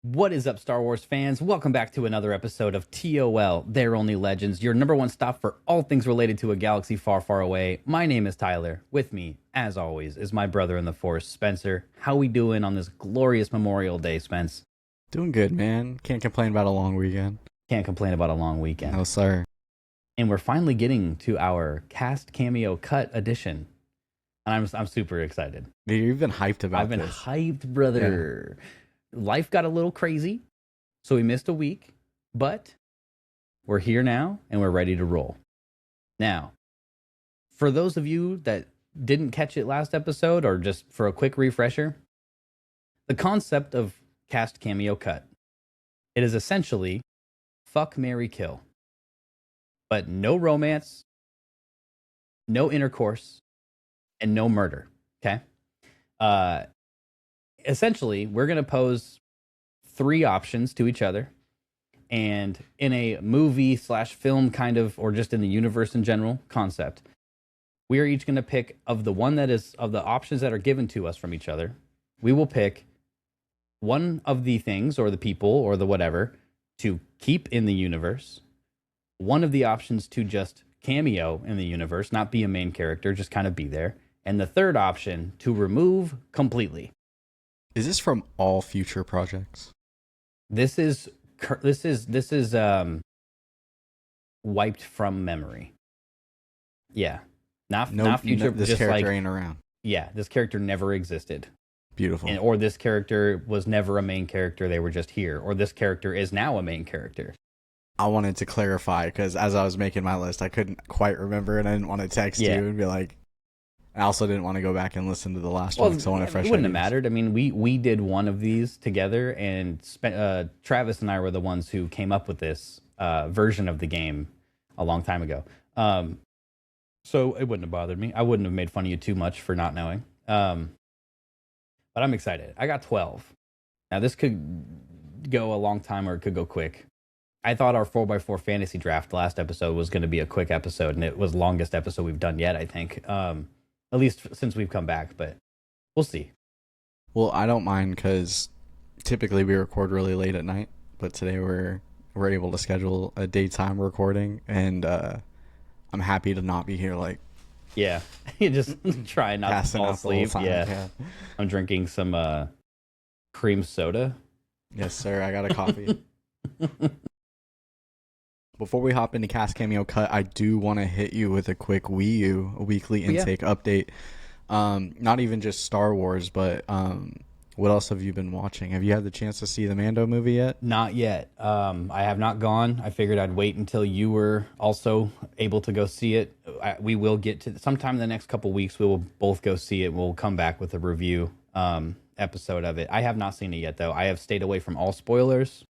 What is up, Star Wars fans? Welcome back to another episode of TOL, They're Only Legends, your number one stop for all things related to a galaxy far, far away. My name is Tyler. With me, as always, is my brother in the Force, Spencer. How we doing on this glorious Memorial Day, Spence? Doing good, man. Can't complain about a long weekend. Can't complain about a long weekend. No, sir. And we're finally getting to our Cast Cameo Cut edition. And I'm super excited. Dude, you've been hyped about I've been this. hyped, brother. Yeah. Life got a little crazy, so we missed a week, but we're here now and we're ready to roll. Now, for those of you that didn't catch it last episode, or just for a quick refresher, the concept of Cast Cameo Cut, it is essentially fuck, marry, kill, but no romance, no intercourse, and no murder. Okay. Essentially, we're going to pose three options to each other, and in a movie slash film kind of, or just in the universe in general concept, we are each going to pick of the one that is of the options that are given to us from each other. We will pick one of the things or the people or the whatever to keep in the universe, one of the options to just cameo in the universe, not be a main character, just kind of be there, and the third option to remove completely. Is this from all future projects? This is wiped from memory. Yeah, not future. This just character like, ain't around. Yeah, this character never existed. Beautiful. Or this character was never a main character. They were just here. Or this character is now a main character. I wanted to clarify because as I was making my list, I couldn't quite remember, and I didn't want to text you and be like. I also didn't want to go back and listen to the last one, so I want to fresh. It wouldn't have mattered. I mean, we did one of these together, and Travis and I were the ones who came up with this version of the game a long time ago. So it wouldn't have bothered me. I wouldn't have made fun of you too much for not knowing. But I'm excited. I got 12. Now, this could go a long time or it could go quick. I thought our 4x4 fantasy draft last episode was going to be a quick episode, and it was the longest episode we've done yet, I think. At least since we've come back, but we'll see. Well, I don't mind because typically we record really late at night, but today we're able to schedule a daytime recording, and I'm happy to not be here. Like, yeah, you just try not to fall asleep. Yeah, I'm drinking some cream soda. Yes, sir. I got a coffee. Before we hop into Cast Cameo Cut, I do want to hit you with a quick Wii U, a weekly intake update. Not even just Star Wars, but what else have you been watching? Have you had the chance to see the Mando movie yet? Not yet. I have not gone. I figured I'd wait until you were also able to go see it. We will get to sometime in the next couple weeks. We will both go see it. We'll come back with a review episode of it. I have not seen it yet, though. I have stayed away from all spoilers.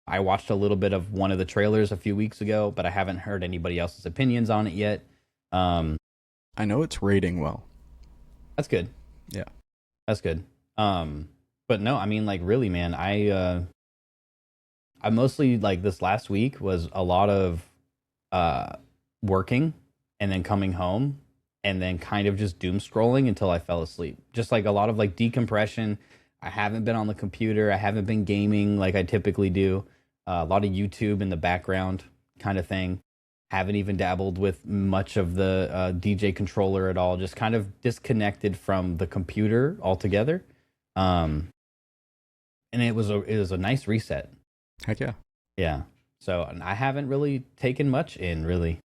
I watched a little bit of one of the trailers a few weeks ago, but I haven't heard anybody else's opinions on it yet. I know it's rating well. That's good. Yeah. That's good. But no, I mean, like, really, man, I mostly, like, this last week was a lot of working and then coming home and then kind of just doom scrolling until I fell asleep. Just like a lot of like decompression. I haven't been on the computer. I haven't been gaming like I typically do. A lot of YouTube in the background kind of thing. Haven't even dabbled with much of the DJ controller at all. Just kind of disconnected from the computer altogether. And it was a nice reset. Heck yeah. Yeah. So I haven't really taken much in, really.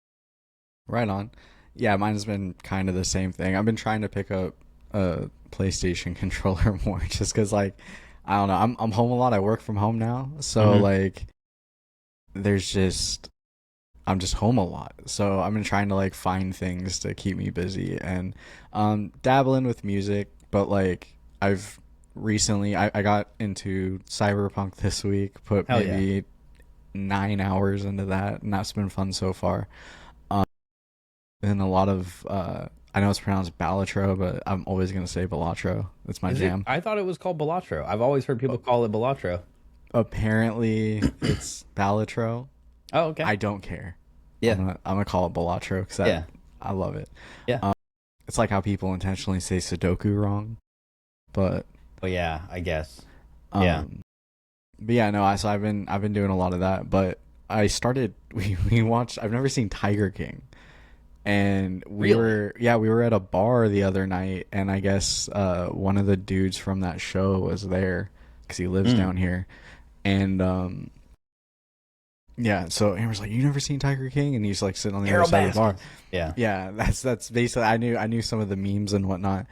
Right on. Yeah, mine's been kind of the same thing. I've been trying to pick up a PlayStation controller more just because, like, I don't know. I'm home a lot. I work from home now. So, like, I'm just home a lot. So I've been trying to, like, find things to keep me busy and dabbling with music. But, like, I've recently, I got into Cyberpunk this week, put maybe 9 hours into that, and that's been fun so far. And a lot of, I know it's pronounced Balatro, but I'm always going to say Balatro. That's my jam. I thought it was called Balatro. I've always heard people call it Balatro. Apparently, it's Balatro. Oh, okay. I don't care. Yeah. I'm gonna call it Balatro because I love it. Yeah. It's like how people intentionally say Sudoku wrong, but... Oh, yeah, I guess. Yeah. But yeah, no, so I've been doing a lot of that. But I started we watched. I've never seen Tiger King, and Really? we were at a bar the other night, and I guess one of the dudes from that show was there because he lives Mm. down here, and yeah. So Amber's like, "You never seen Tiger King?" And he's like sitting on the other Carol side of the bar. Baskins. Yeah. Yeah, that's basically I knew some of the memes and whatnot.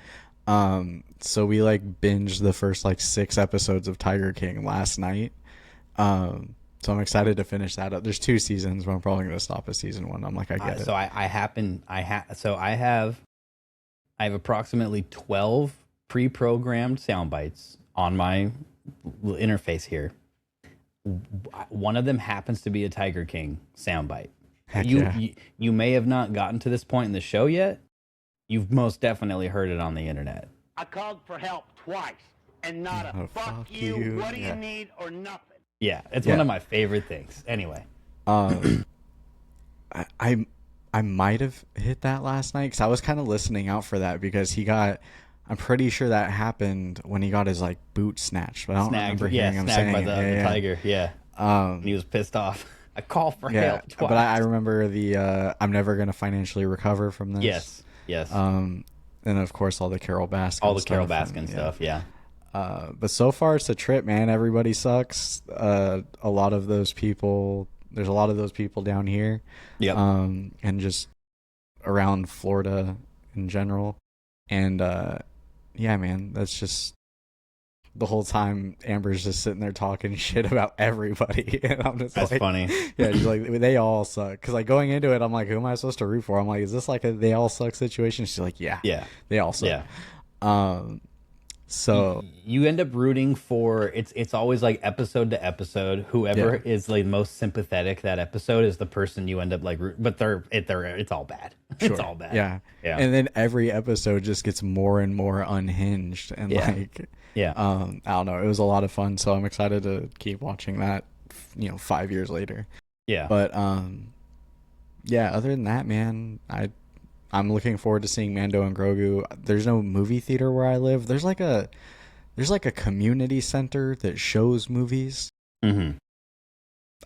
So we like binged the first like 6 episodes of Tiger King last night. So I'm excited to finish that up. There's 2 seasons, but I'm probably gonna stop at season 1. I'm like, I get it. So I have approximately 12 pre-programmed sound bites on my interface here. One of them happens to be a Tiger King soundbite. Heck You, yeah. you may have not gotten to this point in the show yet. You've most definitely heard it on the internet. I called for help twice, and not a Oh, fuck you, what do yeah. you need, or nothing. Yeah, it's Yeah. one of my favorite things. Anyway, Um, I might have hit that last night because I was kind of listening out for that because he got. I'm pretty sure that happened when he got his like boot snatched, but I don't remember hearing him snagged saying by it. the tiger. Yeah, and he was pissed off. I call for Yeah, help twice. but I remember the I'm never gonna financially recover from this. Yes. And of course all the Carol Baskin All the stuff Carol and, Baskin yeah. stuff. Yeah. But so far it's a trip, man. Everybody sucks. A lot of those people. There's a lot of those people down here. Yep. And just around Florida in general. And yeah, man, that's just the whole time Amber's just sitting there talking shit about everybody, and I'm just That's like, funny. yeah, she's like, they all suck. Because like going into it, I'm like, who am I supposed to root for? I'm like, is this like a they all suck situation? She's like, yeah, Yeah. they all suck. Yeah. So You end up rooting for it's always like episode to episode. Whoever is like most sympathetic that episode is the person you end up like but it's all bad. It's all bad. yeah, Yeah. and then every episode just gets more and more unhinged, and Yeah. like, Yeah. I don't know, it was a lot of fun. So I'm excited to keep watching that. 5 years later. Yeah. But yeah, other than that, man, I'm looking forward to seeing Mando and Grogu. There's no movie theater where I live. There's like a community center that shows movies. Mm-hmm.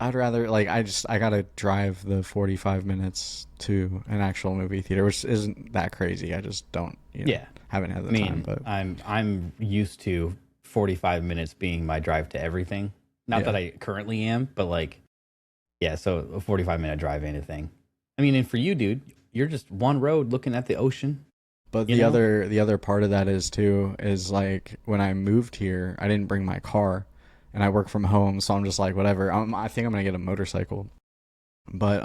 I'd rather like I gotta drive the 45 minutes to an actual movie theater, which isn't that crazy. I just don't haven't had the time. But I'm used to 45 minutes being my drive to everything. Not that I currently am, but like, yeah, so a 45-minute drive ain't a thing. I mean, and for you, dude, you're just one road looking at the ocean. But the other part of that is like when I moved here, I didn't bring my car, and I work from home, so I'm just like whatever. I think I'm gonna get a motorcycle, but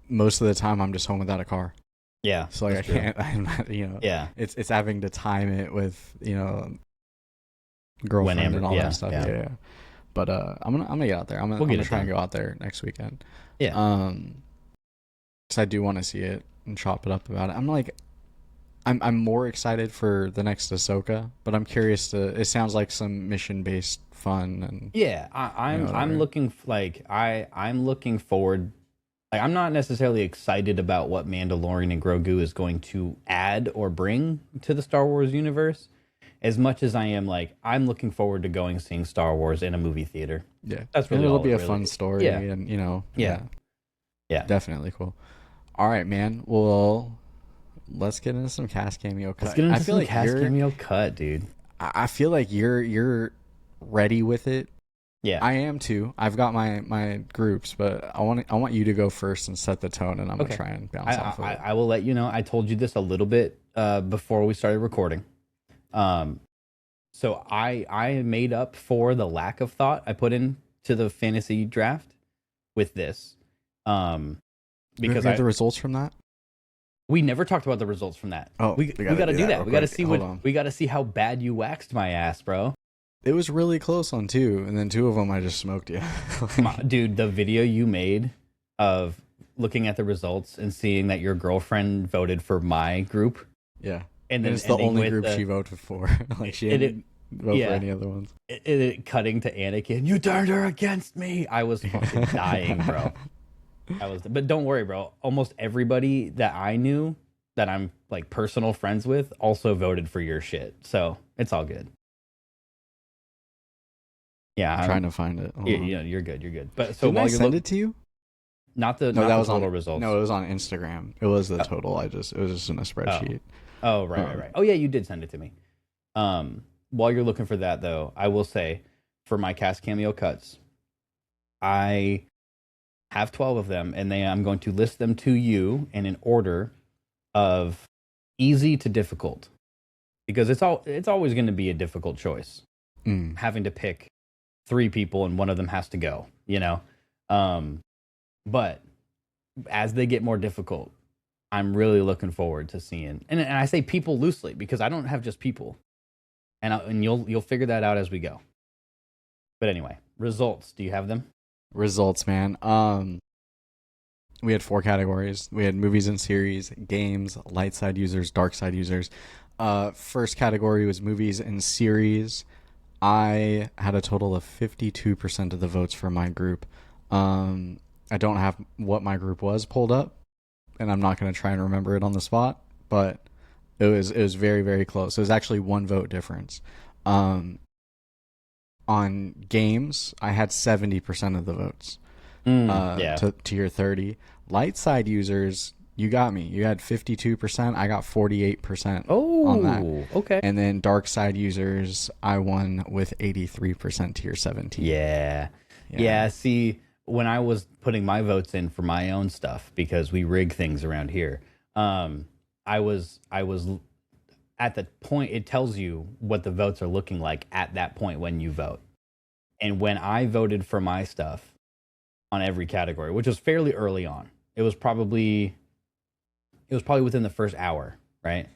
most of the time I'm just home without a car. Yeah. So like I can't. I'm not. Yeah. It's having to time it with girlfriend and all that stuff. Yeah. But I'm gonna get out there. I'm gonna try and go out there next weekend. Yeah. Because I do want to see it and chop it up about it. I'm more excited for the next Ahsoka, but I'm curious to. It sounds like some mission based fun and yeah. I'm looking I'm looking forward. Like I'm not necessarily excited about what Mandalorian and Grogu is going to add or bring to the Star Wars universe, as much as I am like I'm looking forward to going seeing Star Wars in a movie theater. Yeah, that's really it'll all be it a really fun is. story, Yeah. and Yeah, definitely cool. All right, man. Well, let's get into some Cast Cameo Cut. Let's get into I feel some like Cast Cameo Cut, dude. I feel like you're ready with it. Yeah, I am too. I've got my groups, but I want you to go first and set the tone, and I'm gonna try and bounce off of it. I will let you know. I told you this a little bit before we started recording. So I made up for the lack of thought I put into the fantasy draft with this. Because we have the results from that. We never talked about the results from that. Oh, we gotta do that. We gotta see Hold we gotta see how bad you waxed my ass, bro. It was really close on 2, and then 2 of them I just smoked you. Dude, the video you made of looking at the results and seeing that your girlfriend voted for my group. Yeah. And then it's the only group she voted for. Like she didn't vote for any other ones. It cutting to Anakin. You turned her against me. I was fucking dying, bro. But don't worry, bro. Almost everybody that I knew that I'm like personal friends with also voted for your shit. So it's all good. Yeah, I'm trying to find it. Hold on. Yeah, you're good. You're good. But so Didn't while I you're send it to you? not the No, not that the was total on results. No, it was on Instagram. It was the total. It was just in a spreadsheet. Oh, right. Oh, yeah, you did send it to me. While you're looking for that, though, I will say for my Cast Cameo Cuts, I have 12 of them, and I'm going to list them to you in an order of easy to difficult, because it's always going to be a difficult choice. Having to pick 3 people and one of them has to go, you know? But as they get more difficult, I'm really looking forward to seeing, and I say people loosely because I don't have just people, and you'll figure that out as we go. But anyway, results. Do you have them? Results, man. We had 4 categories. We had movies and series, games, light side users, dark side users. First category was movies and series. I had a total of 52% of the votes for my group. I don't have what my group was pulled up, and I'm not going to try and remember it on the spot, but it was very, very close. It was actually 1 vote difference. On games, I had 70% of the votes. To your 30. Light side users, you got me. You had 52%. I got 48% on that. Okay. And then dark side users, I won with 83% to your 17. Yeah. See, when I was putting my votes in for my own stuff, because we rig things around here, I was at the point, it tells you what the votes are looking like at that point when you vote. And when I voted for my stuff on every category, which was fairly early on, it was probably within the first hour, right?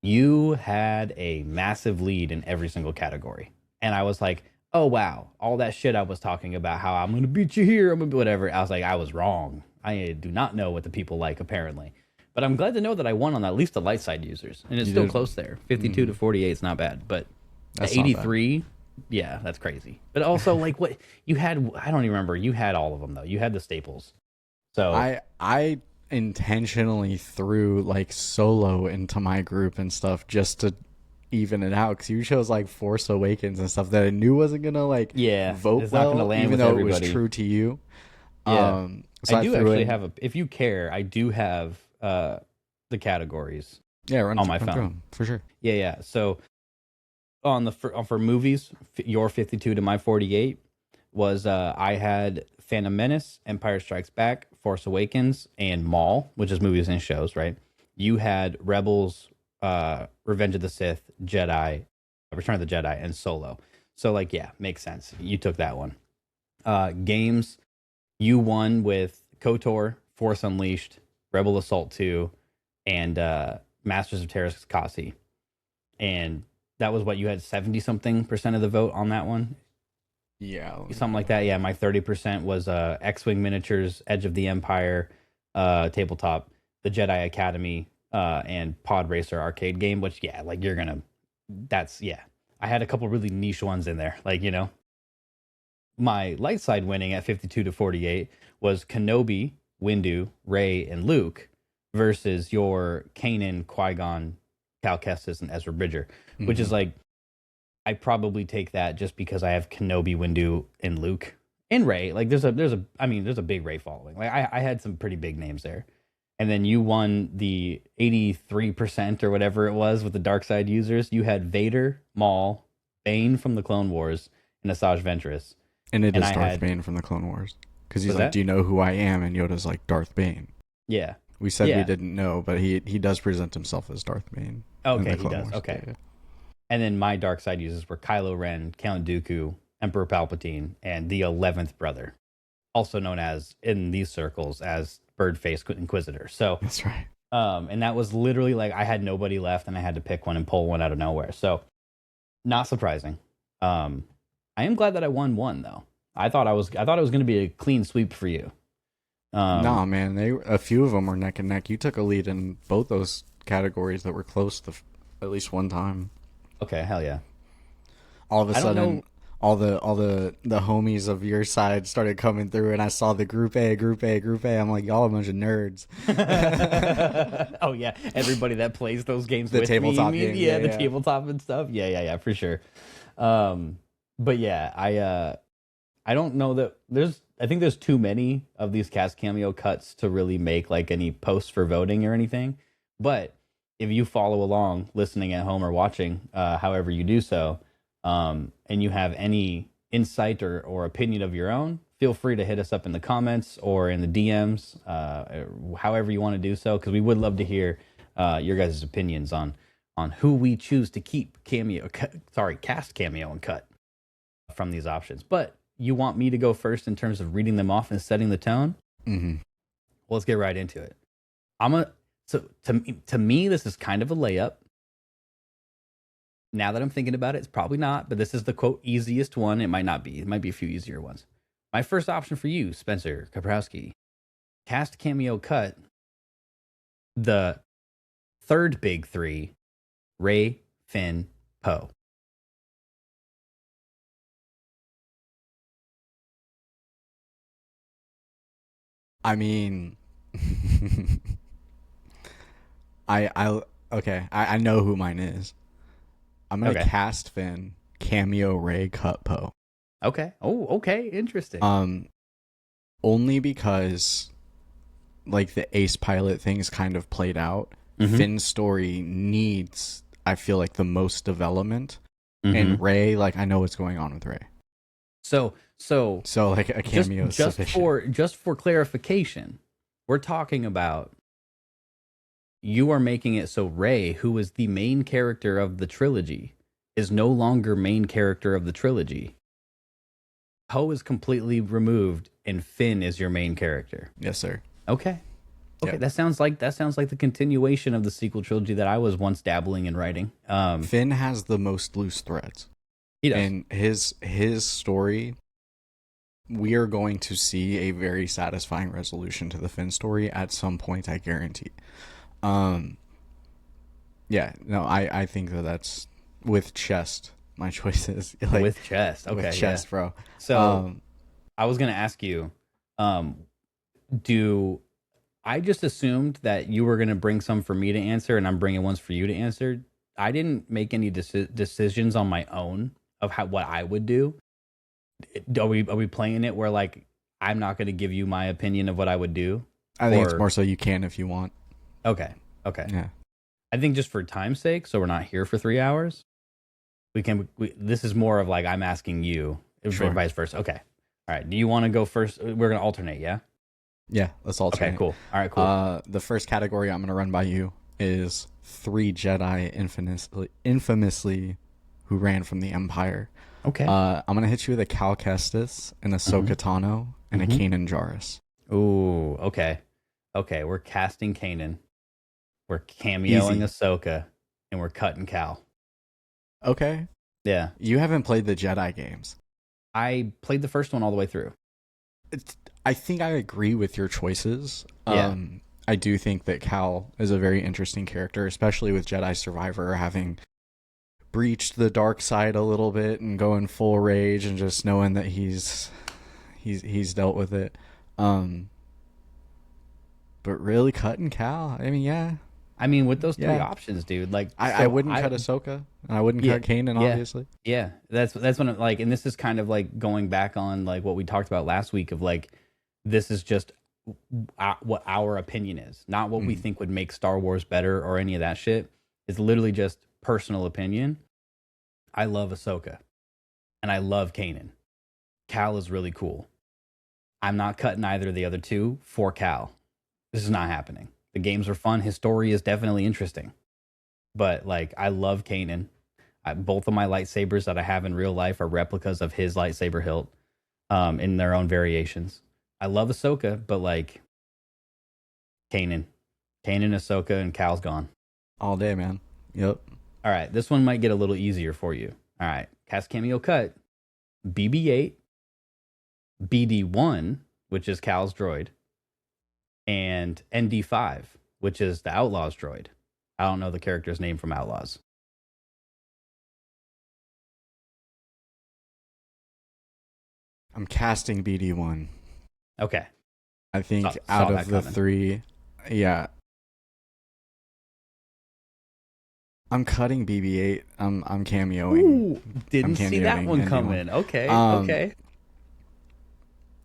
You had a massive lead in every single category. And I was like, oh, wow, all that shit I was talking about, how I'm going to beat you here, I'm going to whatever. I was like, I was wrong. I do not know what the people like, apparently. But I'm glad to know that I won on at least the light side users. And it's still close there. 52 to 48 is not bad. But That's 83, yeah, that's crazy. But also, like, what you had, I don't even remember. You had all of them, though. You had the staples. So I intentionally threw like solo into my group and stuff just to even it out, because you chose like Force Awakens and stuff that I knew wasn't gonna like vote it's not well, gonna land even with though everybody. it was true to you. Yeah. So I do actually have if you care, I do have the categories on my phone for sure. Yeah. So for movies, your 52 to my 48 was I had Phantom Menace, Empire Strikes Back, Force Awakens, and Maul, which is movies and shows, right? You had Rebels, Revenge of the Sith, Jedi, Return of the Jedi, and Solo. So, like, yeah, makes sense. You took that one. Games, you won with KOTOR, Force Unleashed, Rebel Assault 2, and Masters of Terras Kasi. And that was what you had 70-something% of the vote on that one? Yeah. Something like that. Yeah, my 30% was X-Wing Miniatures, Edge of the Empire, Tabletop, the Jedi Academy, and Pod Racer arcade game, which, yeah, like I had a couple really niche ones in there. Like, you know, my light side winning at 52 to 48 was Kenobi, Windu, Rey, and Luke versus your Kanan, Qui-Gon, Cal Kestis, and Ezra Bridger, which is like, I probably take that just because I have Kenobi, Windu, and Luke and Rey. Like there's a big Rey following. Like I had some pretty big names there. And then you won the 83% or whatever it was with the dark side users. You had Vader, Maul, Bane from the Clone Wars, and Asajj Ventress. And it is Darth Bane from the Clone Wars. Because he's like, do you know who I am? And Yoda's like, Darth Bane. Yeah. We said we didn't know, but he does present himself as Darth Bane. Okay, he does. Wars. Okay. Yeah. And then my dark side users were Kylo Ren, Count Dooku, Emperor Palpatine, and the 11th brother, also known as, in these circles, as Bird-Faced Inquisitor. So that's right. And that was literally like I had nobody left, and I had to pick one and pull one out of nowhere. So not surprising. I am glad that I won one though. I thought it was going to be a clean sweep for you. No, man, a few of them were neck and neck. You took a lead in both those categories that were close to at least one time. Okay, hell yeah. All of a sudden, all the homies of your side started coming through, and I saw the group A. I'm like, y'all a bunch of nerds. Oh yeah, everybody that plays those games the with tabletop me, games, the tabletop and stuff. Yeah, for sure. but yeah, I don't know that I think there's too many of these cast cameo cuts to really make like any posts for voting or anything. But if you follow along, listening at home or watching, however you do so, and you have any insight or opinion of your own, feel free to hit us up in the comments or in the DMs, however you want to do so, because we would love to hear your guys' opinions on who we choose to keep cast cameo and cut from these options. But you want me to go first in terms of reading them off and setting the tone? Mm-hmm. Well, let's get right into it. So to me, this is kind of a layup. Now that I'm thinking about it, it's probably not, but this is the quote easiest one. It might not be. It might be a few easier ones. My first option for you, Spencer Kaprowski, cast cameo cut the third big three, Rey, Finn, Poe. I mean, I know who mine is. I'm gonna cast Finn, cameo Rey, cut Poe. Okay. Oh, okay. Interesting. Only because like the ace pilot thing's kind of played out. Mm-hmm. Finn's story needs, I feel like, the most development. Mm-hmm. And Rey, like, I know what's going on with Rey. So like a cameo is sufficient. just for clarification, we're talking about you are making it so Rey, who is the main character of the trilogy, is no longer main character of the trilogy. Poe is completely removed, and Finn is your main character. Yes, sir. Okay. Yep. That sounds like the continuation of the sequel trilogy that I was once dabbling in writing. Finn has the most loose threads. He does. And his story, we are going to see a very satisfying resolution to the Finn story at some point, I guarantee. Yeah, no, I think that's with chest. My choice is like, with chest. Okay, with chest, yeah. bro. So I was gonna ask you, do I just assumed that you were gonna bring some for me to answer, and I'm bringing ones for you to answer? I didn't make any decisions on my own of what I would do. Are we playing it where like I'm not gonna give you my opinion of what I would do? I think it's more so you can if you want. Okay. Yeah. I think just for time's sake, so we're not here for 3 hours. This is more of like I'm asking you, Sure. vice versa. Okay. All right. Do you want to go first? We're gonna alternate, yeah. Yeah, let's alternate. Okay, cool. All right, cool. The first category I'm gonna run by you is 3 Jedi infamously who ran from the Empire. Okay. I'm gonna hit you with a Cal Kestis, an Ahsoka Tano, and a Kanan Jarrus. Ooh, okay. Okay, we're casting Kanan. We're cameoing Ahsoka, and we're cutting Cal. Okay. Yeah. You haven't played the Jedi games. I played the first one all the way through. I think I agree with your choices. Yeah. I do think that Cal is a very interesting character, especially with Jedi Survivor having breached the dark side a little bit and going full rage and just knowing that he's dealt with it. But really cutting Cal, I mean, yeah. I mean, with those 3 options, dude, like I wouldn't cut Ahsoka, and I wouldn't cut Kanan, obviously. Yeah, that's what I'm like, and this is kind of like going back on like what we talked about last week of like, this is just what our opinion is, not what we think would make Star Wars better or any of that shit. It's literally just personal opinion. I love Ahsoka, and I love Kanan. Cal is really cool. I'm not cutting either of the other two for Cal. This is not happening. The games are fun. His story is definitely interesting. But, like, I love Kanan. Both of my lightsabers that I have in real life are replicas of his lightsaber hilt in their own variations. I love Ahsoka, but, like, Kanan, Ahsoka, and Cal's gone. All day, man. Yep. All right, this one might get a little easier for you. All right, Cast Cameo Cut, BB-8, BD-1, which is Cal's droid, and ND-5, which is the Outlaws droid. I don't know the character's name from Outlaws. I'm casting BD-1. Okay. I think out of the coming. 3, yeah. I'm cutting BB-8. I'm cameoing. Ooh, didn't I'm see that cameoing one ND1. coming. Okay, Um, okay.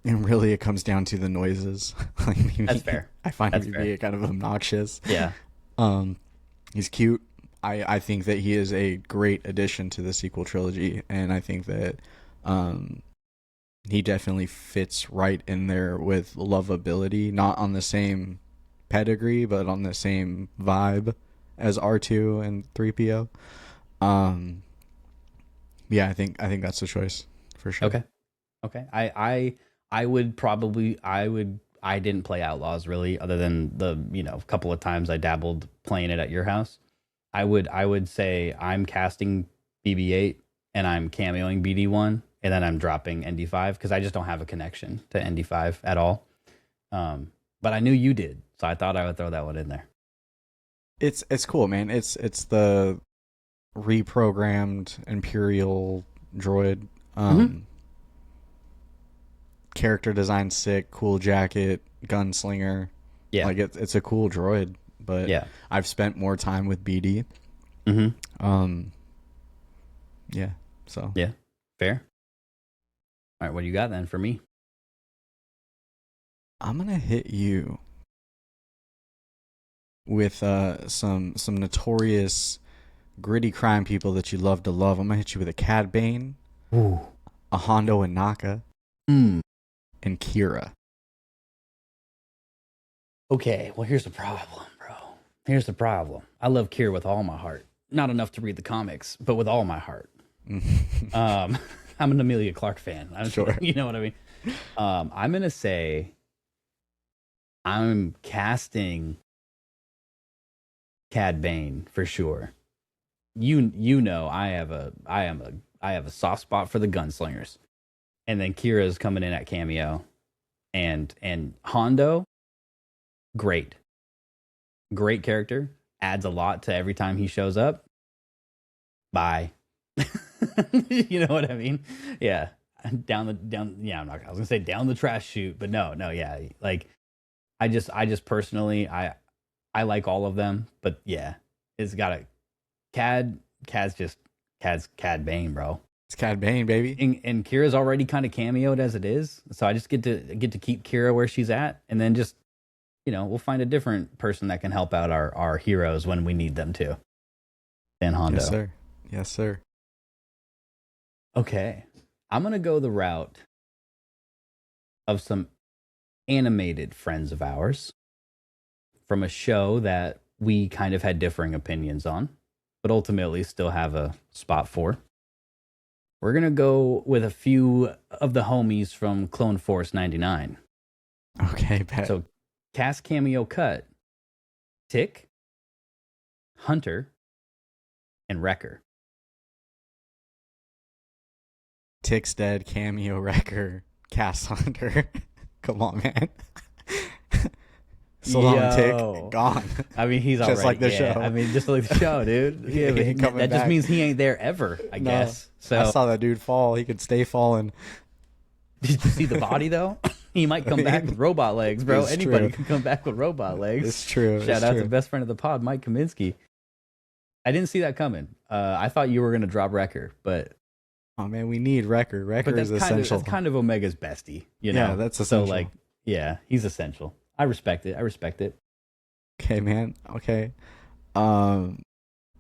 And really, it comes down to the noises. Like, That's fair. I find That's BB-8 kind of obnoxious. Yeah. He's cute. I think that he is a great addition to the sequel trilogy, and I think that he definitely fits right in there with lovability, not on the same pedigree, but on the same vibe as R2 and 3PO. Yeah, I think that's the choice for sure. Okay. I would probably I didn't play Outlaws really, other than the couple of times I dabbled playing it at your house. I would say I'm casting BB-8 and I'm cameoing BD1 and then I'm dropping ND5 because I just don't have a connection to ND5 at all. But I knew you did, so I thought I would throw that one in there. It's cool, man. It's the reprogrammed Imperial droid. Character design sick, cool jacket, gunslinger. Yeah. Like it's a cool droid, but Yeah. I've spent more time with BD. Yeah. So Yeah. Fair. All right, what do you got then for me? I'm gonna hit you with some notorious gritty crime people that you love to love. I'm gonna hit you with a Cad Bane, Ooh. a Hondo and Naka, and Kira. Okay, well here's the problem, bro. Here's the problem. I love Kira with all my heart. Not enough to read the comics, but with all my heart. I'm an Amelia Clark fan. Sure. You know what I mean? I'm gonna say I'm casting Cad Bane for sure. You know I have a soft spot for the gunslingers. And then Kira's coming in at cameo. And Hondo, great character, adds a lot to every time he shows up. Bye. You know what I mean? Yeah. I was gonna say down the trash chute, but no, yeah. Like I just personally I like all of them, but yeah, it's got a Cad's Cad Bane, bro. It's Cad Bane, baby. And Kira's already kind of cameoed as it is, so I just get to keep Kira where she's at, and then just we'll find a different person that can help out our heroes when we need them to. Than Hondo. Yes, sir. Yes, sir. Okay, I'm gonna go the route of some animated friends of ours from a show that we kind of had differing opinions on, but ultimately still have a spot for. We're going to go with a few of the homies from Clone Force 99. Okay, bet. So, Cast Cameo Cut, Tick, Hunter, and Wrecker. Tick's dead, cameo wrecker, cast hunter. Come on, man. So long, Tick, gone. I mean, he's just already, like the yeah, show. I mean, just like the show, dude. Yeah, He ain't coming that just back. means he ain't there ever, I guess. So I saw that dude fall. He could stay falling. Did you see the body though? He might come back with robot legs, bro. It's Anybody true. can come back with robot legs. It's true. Shout out to best friend of the pod, Mike Kaminsky. I didn't see that coming. I thought you were gonna drop Wrecker, but Oh man, we need Wrecker. Wrecker that's is essential. That's kind of Omega's bestie, you know. Yeah, that's essential. So like, yeah, he's essential. I respect it. Okay, man. Okay. I'm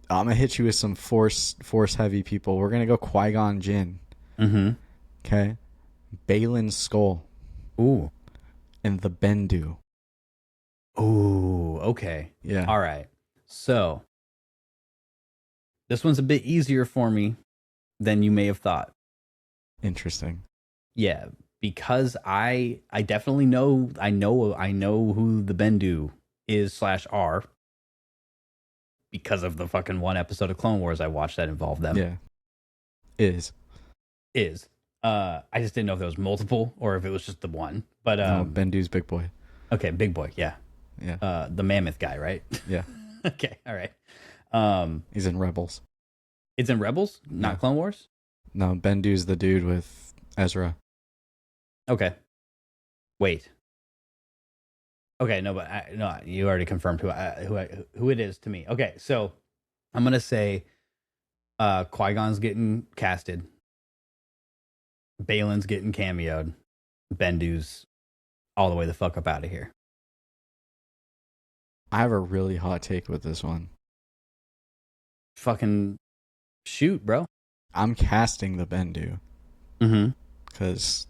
gonna hit you with some force heavy people. We're gonna go Qui-Gon Jinn. Mm-hmm. Okay. Balin Skull. Ooh. And the Bendu. Ooh. Okay. Yeah. All right. So this one's a bit easier for me than you may have thought. Interesting. Yeah, because I definitely know I know who the Bendu is / are because of the fucking one episode of Clone Wars I watched that involved them. Yeah. Is. I just didn't know if there was multiple or if it was just the one. But No, Bendu's big boy. okay, big boy, yeah. Yeah. The mammoth guy, right? Yeah. Okay, all right. He's in Rebels. It's in Rebels, not Yeah. Clone Wars? No, Bendu's the dude with Ezra. Okay. Wait. Okay, no, but no, you already confirmed who it is to me. Okay, so I'm gonna say Qui-Gon's getting casted, Balin's getting cameoed, Bendu's all the way the fuck up out of here. I have a really hot take with this one. Fucking shoot, bro. I'm casting the Bendu Mm-hmm. because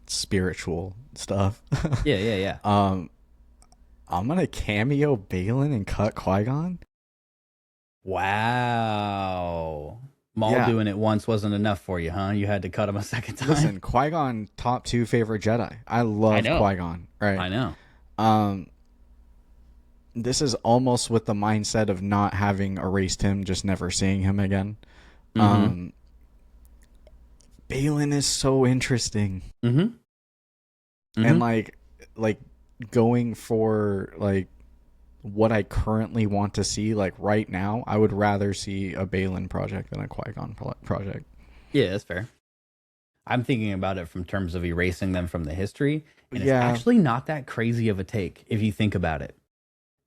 spiritual stuff. Yeah. I'm gonna cameo Balin and cut Qui-Gon. Wow. Maul doing it once wasn't enough for you, huh? You had to cut him a second time. Listen, Qui-Gon, top 2 favorite Jedi. I love Qui-Gon. Right. I know. This is almost with the mindset of not having erased him, just never seeing him again. Balin is so interesting. And like going for like what I currently want to see, like right now, I would rather see a Balin project than a Qui-Gon project. Yeah, that's fair. I'm thinking about it from terms of erasing them from the history, and it's actually not that crazy of a take if you think about it.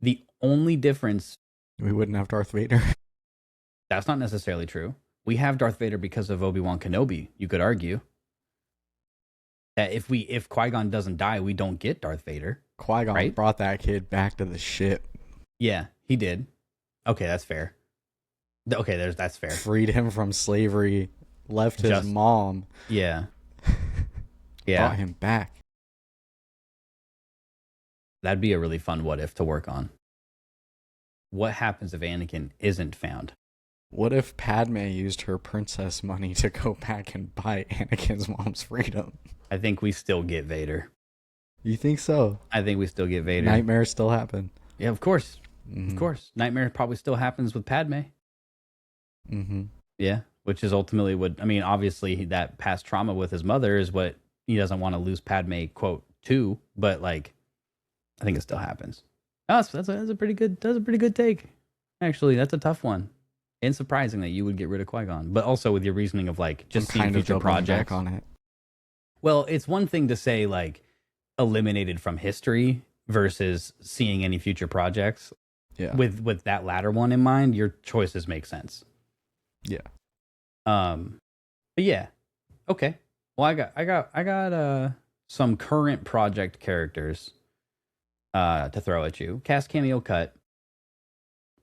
The only difference... We wouldn't have Darth Vader. That's not necessarily true. We have Darth Vader because of Obi-Wan Kenobi, you could argue. That if Qui-Gon doesn't die, we don't get Darth Vader. Qui-Gon brought that kid back to the ship. Yeah, he did. Okay, that's fair. Okay, that's fair. Freed him from slavery, left his mom. Yeah. Brought him back. That'd be a really fun what if to work on. What happens if Anakin isn't found? What if Padme used her princess money to go back and buy Anakin's mom's freedom? I think we still get Vader. You think so? I think we still get Vader. Nightmares still happen. Yeah, of course. Of course. Nightmare probably still happens with Padme. Yeah, which is ultimately what... I mean, obviously, that past trauma with his mother is what he doesn't want to lose Padme, quote, to. But, like, I think it still happens. Oh, that's a pretty good take. Actually, that's a tough one. And surprising that you would get rid of Qui-Gon. But also with your reasoning of, like, just seeing future projects. Back on it. Well, it's one thing to say, like, eliminated from history versus seeing any future projects. Yeah. With that latter one in mind, your choices make sense. Yeah. But yeah. Okay. Well, I got some current project characters to throw at you. Cast Cameo Cut.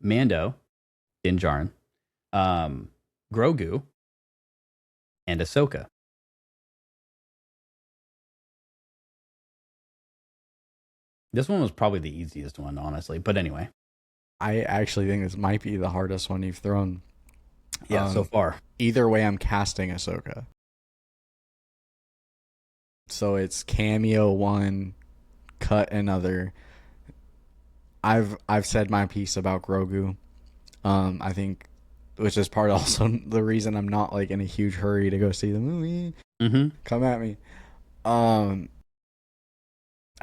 Mando, Din Djarin, Grogu, and Ahsoka. This one was probably the easiest one, honestly. But anyway. I actually think this might be the hardest one you've thrown. Yeah, so far. Either way, I'm casting Ahsoka. So it's cameo one, cut another. I've said my piece about Grogu. I think, which is part also the reason I'm not like in a huge hurry to go see the movie. Come at me. I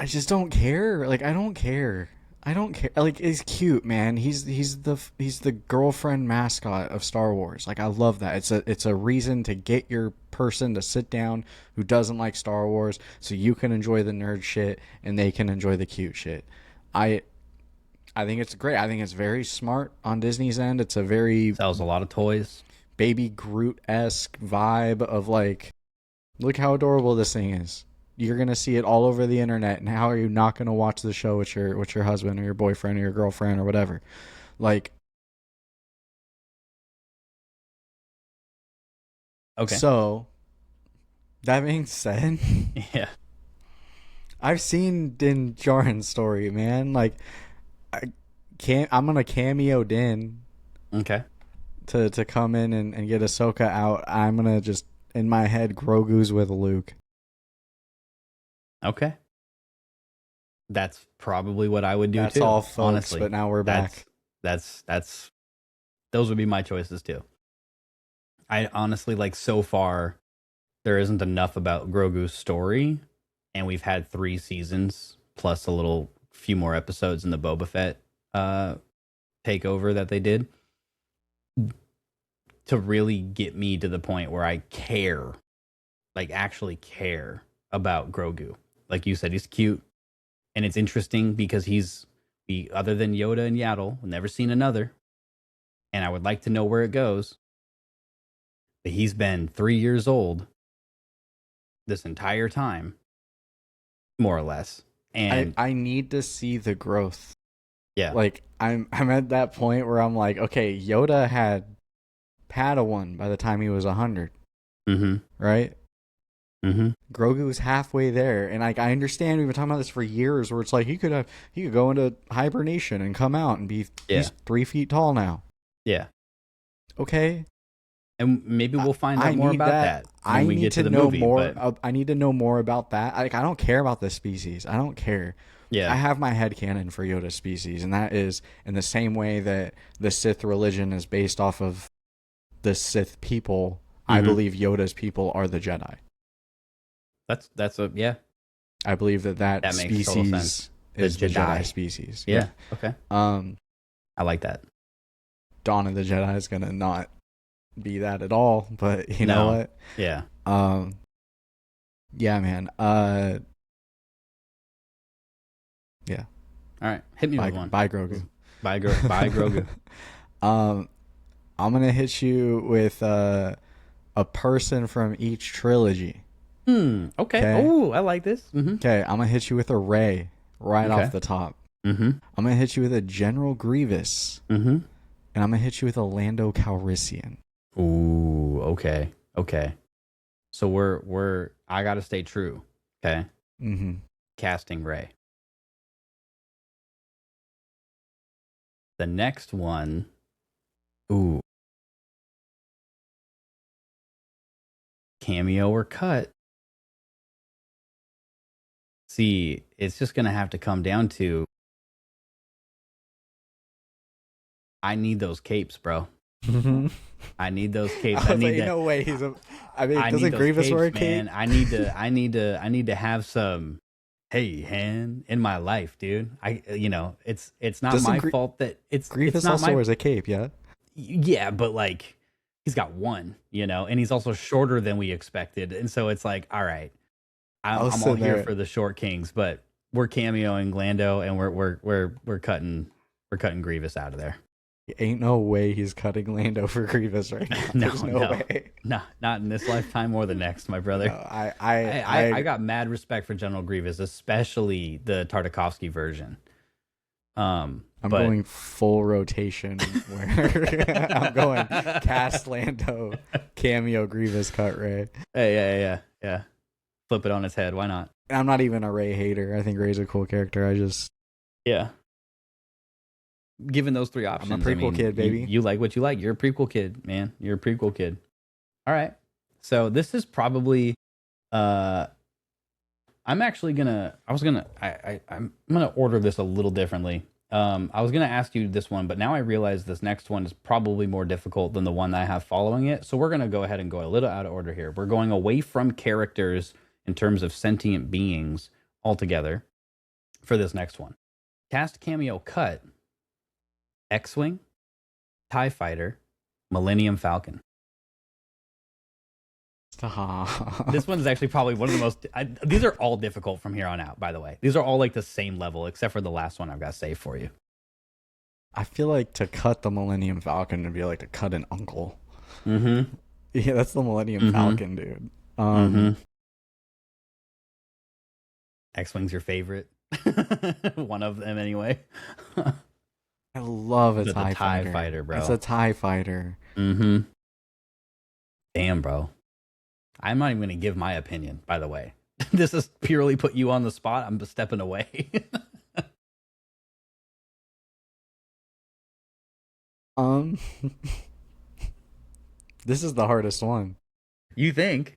just don't care. Like I don't care. Like he's cute, man. He's the girlfriend mascot of Star Wars. Like I love that. It's a reason to get your person to sit down who doesn't like Star Wars, so you can enjoy the nerd shit and they can enjoy the cute shit. I think it's great. I think it's very smart on Disney's end. It's a very sells a lot of toys. Baby Groot-esque vibe of like, look how adorable this thing is. You're gonna see it all over the internet, and how are you not gonna watch the show with your husband or your boyfriend or your girlfriend or whatever? Like, okay. So, that being said, yeah, I've seen Din Djarin's story, man. Like, I'm gonna cameo Din. Okay. To come in and get Ahsoka out. I'm gonna just in my head Grogu's with Luke. Okay. That's probably what I would do too. That's all, folks, honestly. But now we're back. That's those would be my choices too. I honestly, like, so far there isn't enough about Grogu's story, and we've had 3 seasons plus a few more episodes in the Boba Fett takeover that they did to really get me to the point where I care, like actually care about Grogu. Like you said, he's cute, and it's interesting because other than Yoda and Yaddle, we've never seen another. and I would like to know where it goes. But he's been 3 years old this entire time, more or less. And I need to see the growth. yeah, Like I'm at that point where I'm like, okay, Yoda had Padawan by the time he was 100, right? Grogu was halfway there, and like I understand we've been talking about this for years, where it's like he could go into hibernation and come out and be he's 3 feet tall now. Yeah. Okay. And maybe we'll find out more about that when we get to the movie. I need to know more about that. Like I don't care about the species. I don't care. Yeah. I have my headcanon for Yoda's species, and that is in the same way that the Sith religion is based off of the Sith people. I believe Yoda's people are the Jedi. That's a yeah. I believe that makes total sense. species is the Jedi species. Yeah. Okay. I like that. Dawn of the Jedi is gonna not be that at all, but you know what? Yeah. Yeah, man. Yeah. All right. Hit me with one. Bye, Grogu. Bye, Grogu. I'm gonna hit you with a person from each trilogy. Okay. Oh, I like this. Okay, I'm gonna hit you with a Rey right off the top. I'm gonna hit you with a General Grievous. And I'm gonna hit you with a Lando Calrissian. Ooh, okay. So we're I gotta stay true. Okay. Casting Rey. The next one. Ooh. Cameo or cut. See, it's just gonna have to come down to I need those capes, bro. I need those capes. I need no way he's a. I mean, doesn't Grievous wear a cape? Man. I need to have some. Hey, Han, in my life, dude. It's not my fault that Grievous it's not also wears a cape, yeah. Yeah, but like he's got one, and he's also shorter than we expected, and so it's like, all right, I'm all here for the short kings, but we're cameoing Lando, and we're cutting Grievous out of there. Ain't no way he's cutting Lando for Grievous right now. no way. No, not in this lifetime or the next, my brother. No, I got mad respect for General Grievous, especially the Tartakovsky version. I'm going full rotation where I'm going cast Lando, cameo Grievous, cut Rey. Hey, yeah. Flip it on its head. Why not? And I'm not even a Rey hater. I think Rey's a cool character. Yeah. Given those three options, I'm a prequel kid, baby. You like what you like. You're a prequel kid, man. You're a prequel kid. All right. So this is probably. I'm gonna order this a little differently. I was gonna ask you this one, but now I realize this next one is probably more difficult than the one that I have following it. So we're gonna go ahead and go a little out of order here. We're going away from characters in terms of sentient beings altogether for this next one. Cast cameo cut. X-Wing, TIE Fighter, Millennium Falcon. Stop. This one's actually probably one of the most... these are all difficult from here on out, by the way. These are all like the same level, except for the last one I've got saved for you. I feel like to cut the Millennium Falcon would be like to cut an uncle. Yeah, that's the Millennium Falcon, dude. X-Wing's your favorite? One of them, anyway. I love a TIE fighter, bro. It's a TIE fighter. Damn, bro. I'm not even going to give my opinion, by the way. This is purely put you on the spot. I'm stepping away. This is the hardest one. You think?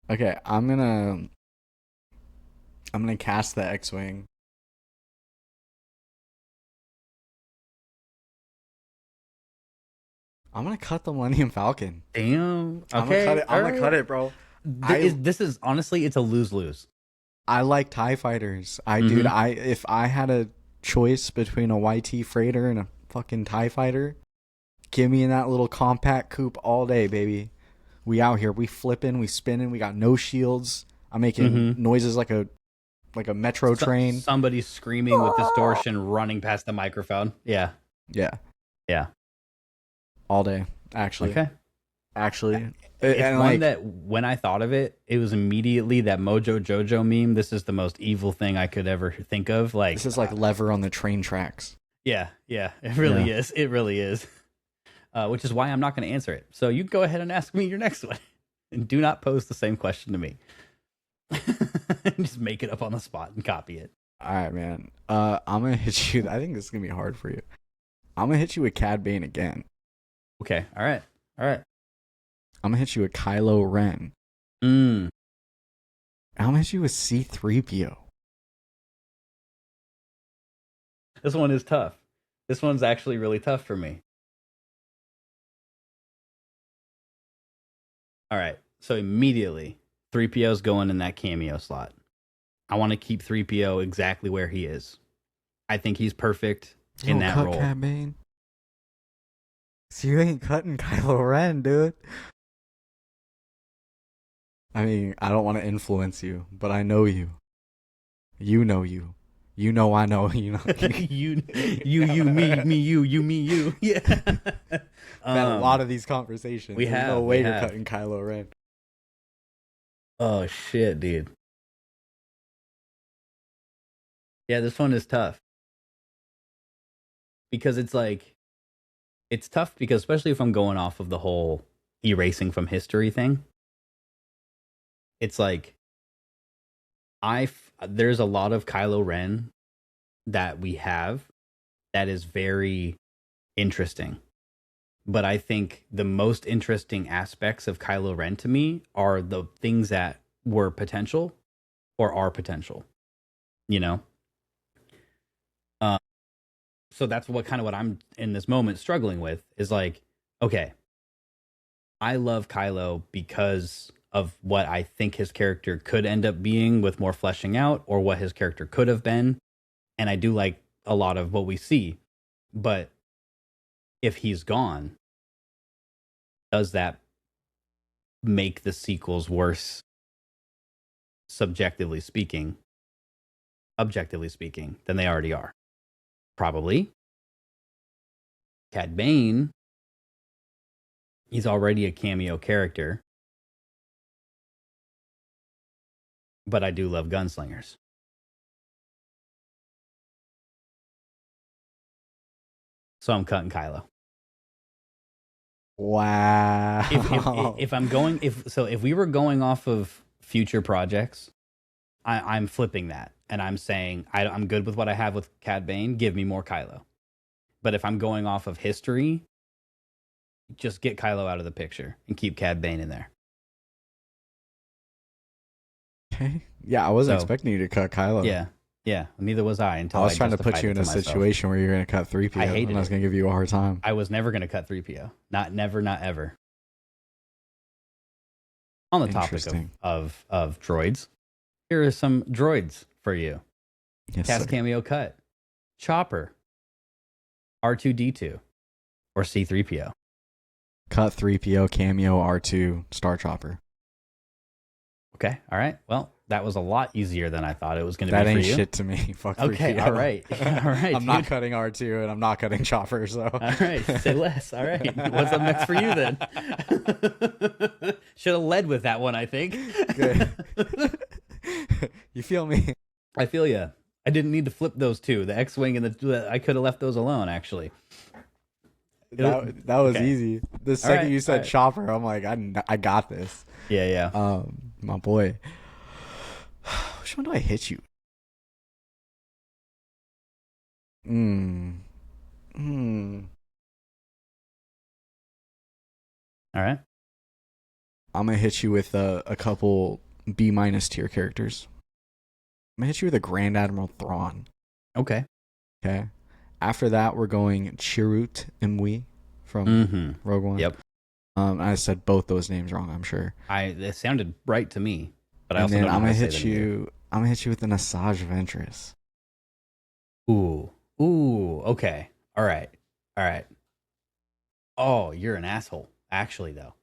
Okay, I'm gonna cast the X-Wing. I'm gonna cut the Millennium Falcon. Damn. Okay. I'm gonna cut it, bro. This is honestly, it's a lose-lose. I like TIE fighters. Dude, if I had a choice between a YT freighter and a fucking TIE fighter, give me in that little compact coupe all day, baby. We out here, we flipping, we spinning, we got no shields. I'm making noises like a metro train. Somebody screaming with distortion running past the microphone. Yeah. Yeah. all day. Actually, Okay. actually, It's and one like, that when I thought of it, it was immediately that Mojo Jojo meme. This is the most evil thing I could ever think of. Like, this is like Lever on the train tracks. yeah, it really Yeah. is. It really is. Which is why I'm not going to answer it. So you go ahead and ask me your next one, and do not pose the same question to me. Just make it up on the spot and copy it. All right, man. I'm gonna hit you. I think this is gonna be hard for you. I'm gonna hit you with Cad Bane again. Okay. All right. I'm gonna hit you with Kylo Ren. Mm. I'm gonna hit you with C-3PO. This one is tough. This one's actually really tough for me. All right. So immediately, 3PO's going in that cameo slot. I want to keep 3PO exactly where he is. I think he's perfect in that cut role. Cad Bane. So you ain't cutting Kylo Ren, dude. I mean, I don't want to influence you, but I know you. You know you. You know I know. You know. you, me, you. Yeah. We've had a lot of these conversations. We There's have. no way we you're have. cutting Kylo Ren. Oh shit, dude. Yeah, this one is tough. Because it's like, it's tough because especially if I'm going off of the whole erasing from history thing, it's like there's a lot of Kylo Ren that we have that is very interesting. But I think the most interesting aspects of Kylo Ren to me are the things that were potential or are potential, you know? So that's what I'm in this moment struggling with is like, okay, I love Kylo because of what I think his character could end up being with more fleshing out or what his character could have been. And I do like a lot of what we see. But if he's gone, does that make the sequels worse? Objectively speaking, than they already are. Probably. Cad Bane, he's already a cameo character. But I do love gunslingers. So I'm cutting Kylo. Wow. If we were going off of future projects, I'm flipping that. And I'm saying, I'm good with what I have with Cad Bane. Give me more Kylo. But if I'm going off of history, just get Kylo out of the picture and keep Cad Bane in there. Okay. Yeah, I wasn't expecting you to cut Kylo. Yeah. Neither was I until I was trying to put you in a situation where you're going to cut 3PO. I hated and I was going to give you a hard time. I was never going to cut 3PO. Not ever. On the topic of droids, here are some droids for you. Yes, Cast sir. Cameo Cut. Chopper. R2-D2. Or C-3PO. Cut 3PO, cameo, R2, Star Chopper. Okay, all right. Well, that was a lot easier than I thought it was going to be That for ain't you. shit to me. Fuck 3PO. Okay, all right. I'm not cutting R2 and I'm not cutting Chopper, so. All right, say less. All right. What's up next for you then? Should have led with that one, I think. Good. You feel me? I feel ya. I didn't need to flip those two. The X-Wing and I could have left those alone, actually. That was okay. easy. The second you said right. Chopper, I'm like, I got this. Yeah. My boy. Which one do I hit you? All right. I'm gonna hit you with a couple B- tier characters. I'm gonna hit you with a Grand Admiral Thrawn. Okay. After that, we're going Chirrut Imwe from Rogue One. Yep. I said both those names wrong, I'm sure. It sounded right to me, but I And also then don't know I'm how gonna to say hit them either. you. I'm gonna hit you with an Asajj Ventress. Ooh. Okay. All right. Oh, you're an asshole. Actually, though,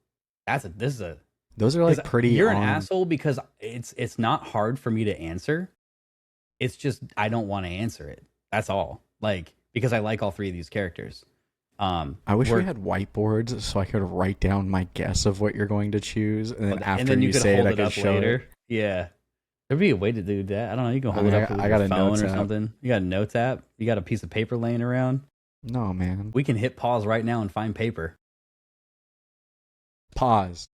Those are like pretty. You're an asshole because it's not hard for me to answer. It's just I don't want to answer it. That's all. Like because I like all three of these characters. I wish we had whiteboards so I could write down my guess of what you're going to choose, and then after then you could say hold it, I could up show later. it. Yeah. There'd be a way to do that. I don't know. You can hold mean, it up with I your got a phone notes or app. something. You got a notes app. You got a piece of paper laying around. No, man. We can hit pause right now and find paper. Pause.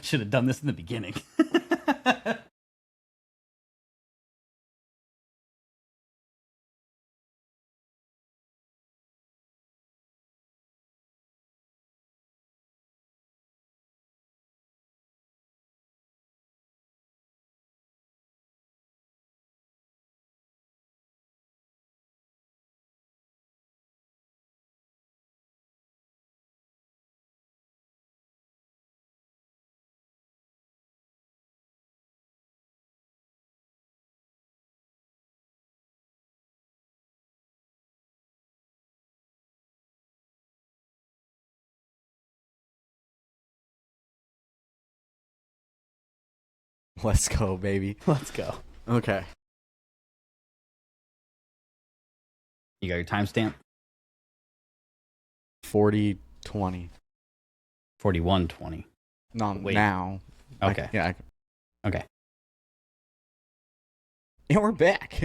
Should have done this in the beginning. Let's go, baby. Let's go. Okay. You got your timestamp? 40:20. 41:20. No, Wait. now. Okay. Okay. And we're back.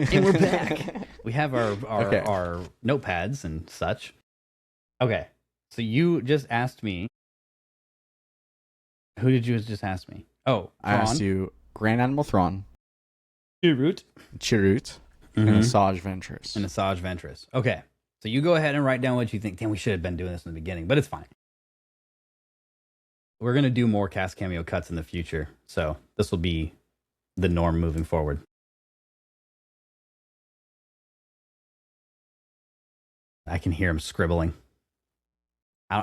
We have our notepads and such. Okay. So you just asked me. Who did you just ask me? Oh, I asked you Grand Admiral Thrawn, Chirrut, and Asajj Ventress. and Asajj Ventress. Okay. So you go ahead and write down what you think. Damn, we should have been doing this in the beginning, but it's fine. We're going to do more cast cameo cuts in the future. So this will be the norm moving forward. I can hear him scribbling.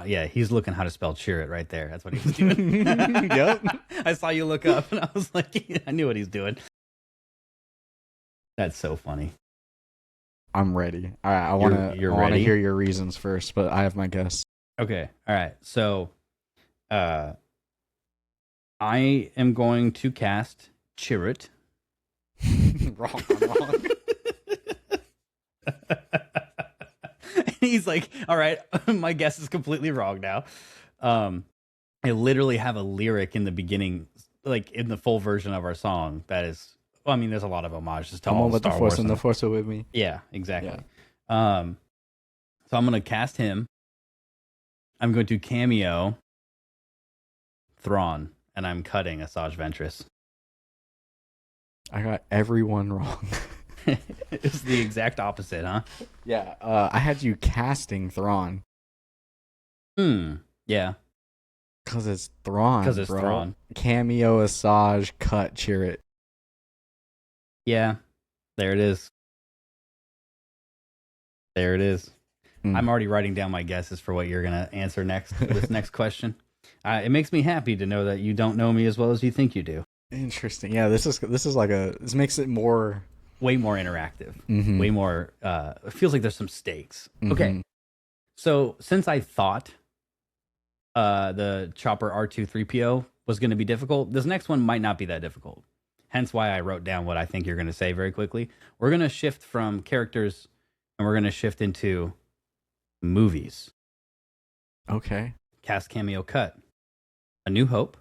Yeah, he's looking how to spell Chirrut right there. That's what he was doing. Yep. I saw you look up, and I was like, I knew what he's doing. That's so funny. I'm ready. All right, I want to ready? hear your reasons first, but I have my guess. Okay, all right. So, I am going to cast Chirrut. Wrong. I'm wrong. He's like, all right, my guess is completely wrong now. I literally have a lyric in the beginning, like in the full version of our song. That is, well, I mean, there's a lot of homages to Come all on with the Star force Wars and the force are with me. Yeah, exactly. Yeah. So I'm gonna cast him. I'm going to cameo Thrawn, and I'm cutting Asajj Ventress. I got everyone wrong. It's the exact opposite, huh? Yeah. I had you casting Thrawn. Yeah. Because it's Thrawn. Because it's bro. Thrawn. Cameo, Asajj, cut, Chirrut. Yeah. There it is. There it is. I'm already writing down my guesses for what you're going to answer next. This next question. It makes me happy to know that you don't know me as well as you think you do. Interesting. Yeah, this makes it more... Way more interactive. Mm-hmm. Way more... it feels like there's some stakes. Mm-hmm. Okay. So, since I thought the Chopper R2-3PO was going to be difficult, this next one might not be that difficult. Hence why I wrote down what I think you're going to say very quickly. We're going to shift from characters, and we're going to shift into movies. Okay. Cast Cameo Cut. A New Hope.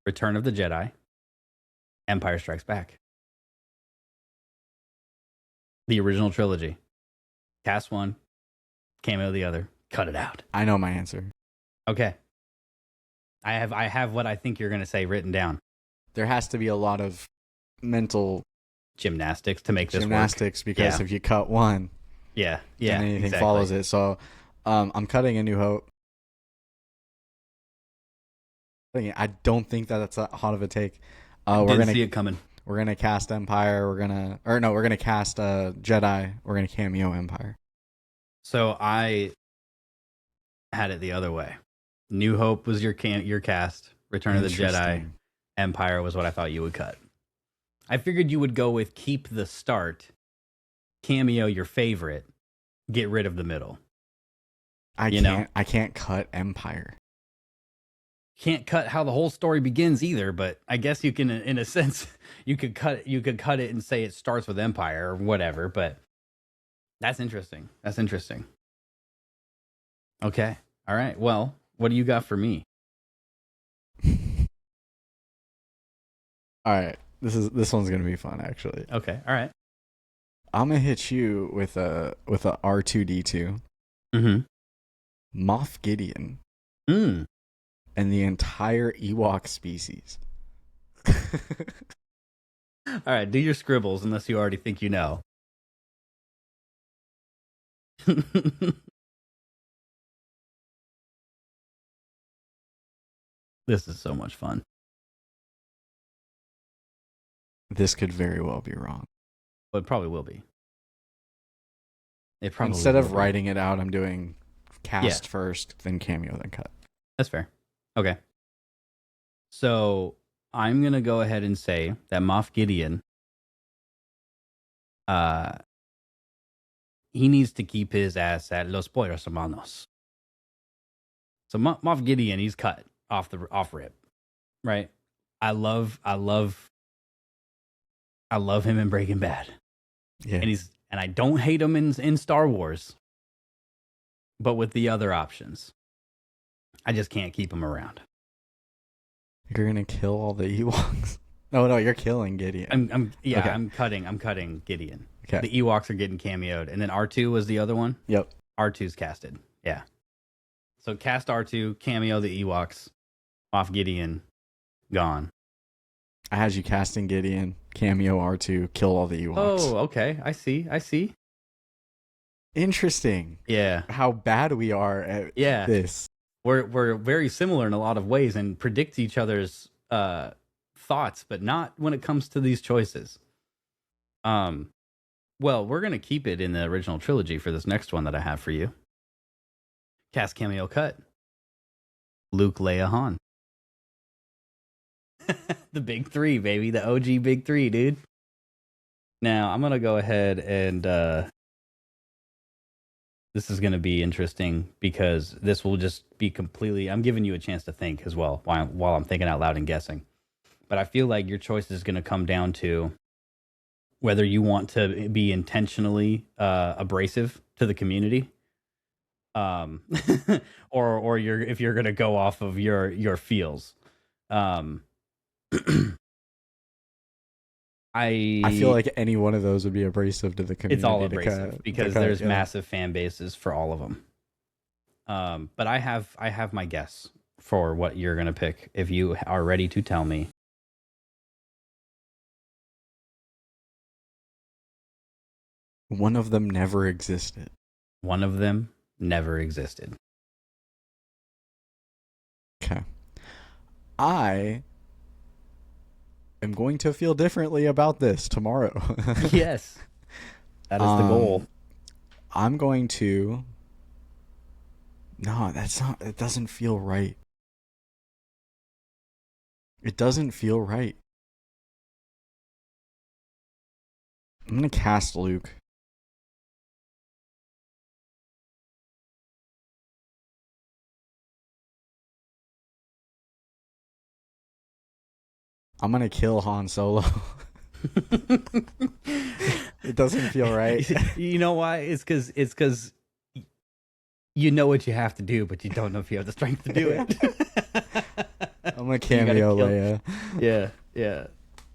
Return of the Jedi. Empire Strikes Back. The original trilogy. Cast one. Cameo the other. Cut it out. I know my answer. Okay. I have what I think you're going to say written down. There has to be a lot of mental gymnastics to make this work. Because if you cut one, then anything follows it. So I'm cutting A New Hope. I don't think that's that hot of a take. We're gonna see it coming. We're gonna cast Empire. We're gonna cast Jedi. We're gonna cameo Empire. So I had it the other way. New Hope was your cast. Return of the Jedi. Empire was what I thought you would cut. I figured you would go with keep the start, cameo your favorite, get rid of the middle. I can't cut Empire. Can't cut how the whole story begins either, but I guess you can, in a sense, you could cut it and say it starts with Empire or whatever. But That's interesting. That's interesting. Okay. All right. Well, what do you got for me? All right. This one's gonna be fun actually. Okay. All right. I'm gonna hit you with a R2D2, Mm-hmm. Moff Gideon, Mm. and the entire Ewok species. All right. Do your scribbles unless you already think you know. This is so much fun. This could very well be wrong. But it probably will be. It probably Instead will of be. writing it out, I'm doing cast first, then cameo, then cut. That's fair. Okay. So I'm gonna go ahead and say that Moff Gideon, he needs to keep his ass at Los Pollos Hermanos. So Moff Gideon, he's cut off rip, right? I love him in Breaking Bad, Yeah. and I don't hate him in Star Wars, but with the other options, I just can't keep him around. You're gonna kill all the Ewoks. No, you're killing Gideon. Okay. Okay. I'm cutting Gideon. Okay. The Ewoks are getting cameoed, and then R2 was the other one. Yep. R2's casted. Yeah. So cast R2, cameo the Ewoks, off Gideon, gone. I had you casting Gideon, cameo R2, kill all the Ewoks. Oh, okay. I see. Interesting. Yeah. How bad we are at this. We're very similar in a lot of ways and predict each other's thoughts, but not when it comes to these choices. Well, we're gonna keep it in the original trilogy for this next one that I have for you. Cast Cameo Cut. Luke, Leia, Han. The big three, baby. The OG big three, dude. Now, I'm going to go ahead and this is going to be interesting because this will just be completely... I'm giving you a chance to think as well while I'm thinking out loud and guessing. But I feel like your choice is going to come down to whether you want to be intentionally abrasive to the community, or if you're going to go off of your feels. I feel like any one of those would be abrasive to the community. It's all abrasive because there's massive fan bases for all of them. But I have my guess for what you're gonna pick if you are ready to tell me. One of them never existed. One of them never existed. Okay. I am going to feel differently about this tomorrow. Yes. That is the goal. I'm going to... No, that's not... It doesn't feel right. It doesn't feel right. I'm going to cast Luke. I'm going to kill Han Solo. It doesn't feel right. You know why? It's because you know what you have to do, but you don't know if you have the strength to do it. I'm going to cameo Leia. Yeah.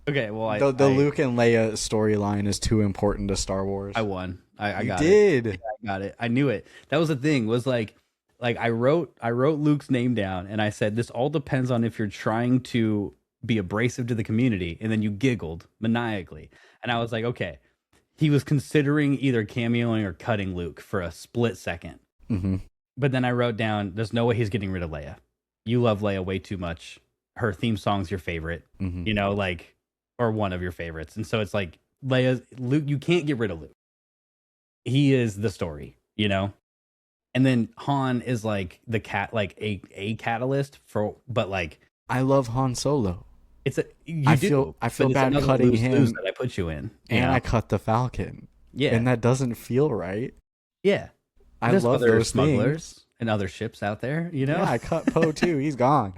Okay, well, the Luke and Leia storyline is too important to Star Wars. I won. I got it. Yeah, I got it. I knew it. That was the thing. Was like I wrote Luke's name down, and I said this all depends on if you're trying to be abrasive to the community, and then you giggled maniacally, and I was like, okay, he was considering either cameoing or cutting Luke for a split second. Mm-hmm. But then I wrote down, there's no way he's getting rid of Leia. You love Leia way too much. Her theme song's your favorite, Mm-hmm. you know, like, or one of your favorites. And so it's like, Luke, you can't get rid of Luke. He is the story, you know? And then Han is like the a catalyst for, but like, I love Han Solo. I feel bad cutting him that I put you in. And I cut the Falcon. Yeah. And that doesn't feel right. Yeah. There's love those smugglers things. and other ships out there, you know? Yeah, I cut Poe too. He's gone.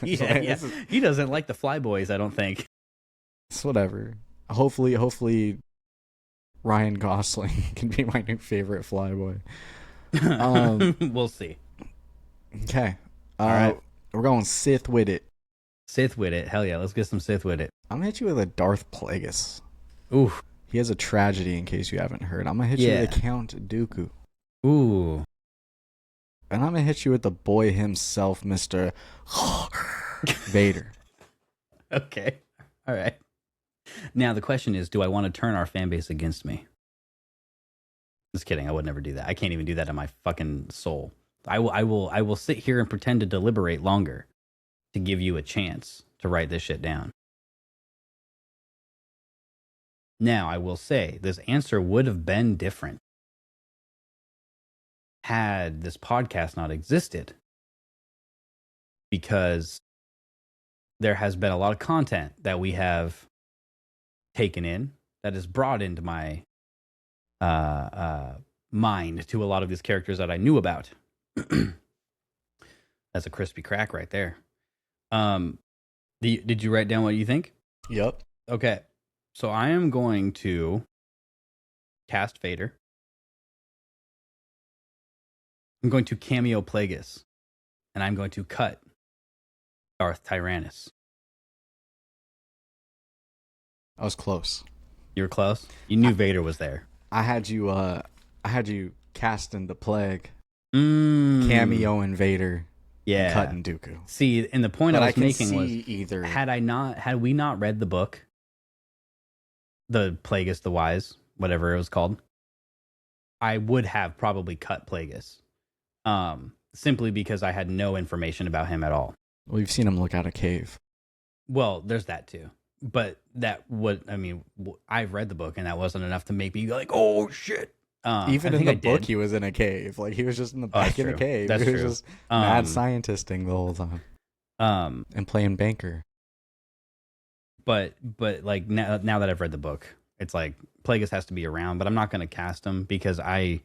Yeah. He doesn't like the flyboys, I don't think. It's whatever. Hopefully Ryan Gosling can be my new favorite flyboy. We'll see. Okay. All right. We're going Sith with it. Sith with it. Hell yeah. Let's get some Sith with it. I'm gonna hit you with a Darth Plagueis. Ooh. He has a tragedy in case you haven't heard. I'm gonna hit you with a Count Dooku. Ooh. And I'm gonna hit you with the boy himself, Mr. Vader. Okay. All right. Now the question is, do I want to turn our fan base against me? Just kidding. I would never do that. I can't even do that in my fucking soul. I will sit here and pretend to deliberate longer to give you a chance to write this shit down. Now, I will say this answer would have been different had this podcast not existed, because there has been a lot of content that we have taken in that is brought into my mind to a lot of these characters that I knew about. That's a crispy crack right there. Did you write down what you think? Yep. Okay. So I am going to cast Vader. I'm going to cameo Plagueis. And I'm going to cut Darth Tyrannus. I was close. You were close? You knew Vader was there. I had you casting the Plague. Cameo and Vader. Yeah. Cutting Dooku. See, and the point But I was making was either. had we not read the book, the Plagueis the Wise, whatever it was called, I would have probably cut Plagueis. Simply because I had no information about him at all. Well, you've seen him look out a cave. Well, there's that too. But I've read the book and that wasn't enough to make me go like, oh shit. Even in the book, he was in a cave. Like, he was just in the back in a cave. That's he was true. just mad scientisting the whole time. And playing banker. But like now that I've read the book, it's like Plagueis has to be around, but I'm not going to cast him because I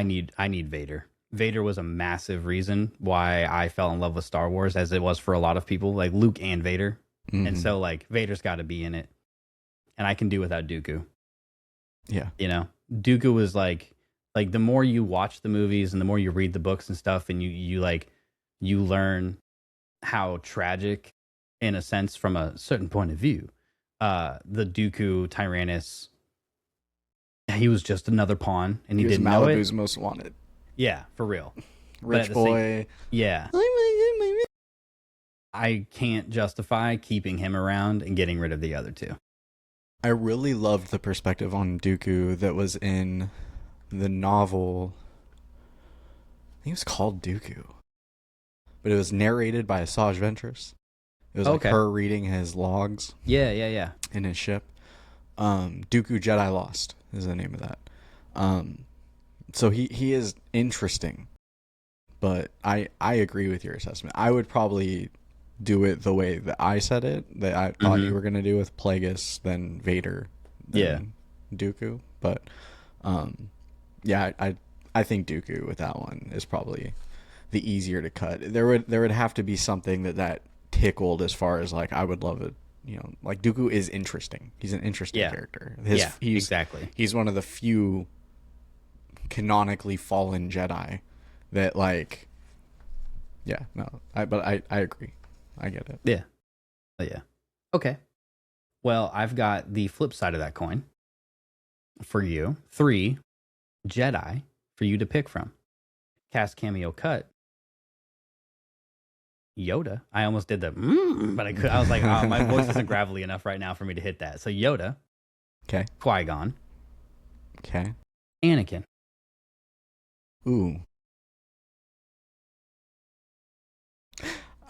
need Vader. Vader was a massive reason why I fell in love with Star Wars, as it was for a lot of people, like Luke and Vader. Mm-hmm. And so like Vader's got to be in it, and I can do without Dooku. Yeah, you know, Dooku was like the more you watch the movies and the more you read the books and stuff, and you learn how tragic, in a sense, from a certain point of view, the Dooku Tyrannus, he was just another pawn, and he didn't know it. Malibu's most wanted. Yeah, for real. Rich boy. Yeah. I can't justify keeping him around and getting rid of the other two. I really loved the perspective on Dooku that was in the novel. I think it was called Dooku. But it was narrated by Asajj Ventress. It was like her reading his logs. Yeah. In his ship. Dooku Jedi Lost is the name of that. So he is interesting. But I agree with your assessment. I would probably do it the way that I said it, that I thought you were going to do, with Plagueis, then Vader, then Dooku. But yeah, I think Dooku with that one is probably the easier to cut. There would have to be something that tickled, as far as like I would love it. You know, like Dooku is interesting. He's an interesting character. Exactly. He's one of the few canonically fallen Jedi that like. Yeah, no, I agree. I get it. Yeah. Yeah. Okay. Well, I've got the flip side of that coin for you. 3 Jedi for you to pick from. Cast Cameo Cut. Yoda. I almost did the but I was like, oh, my voice isn't gravelly enough right now for me to hit that. So Yoda. Okay. Qui-Gon. Okay. Anakin. Ooh.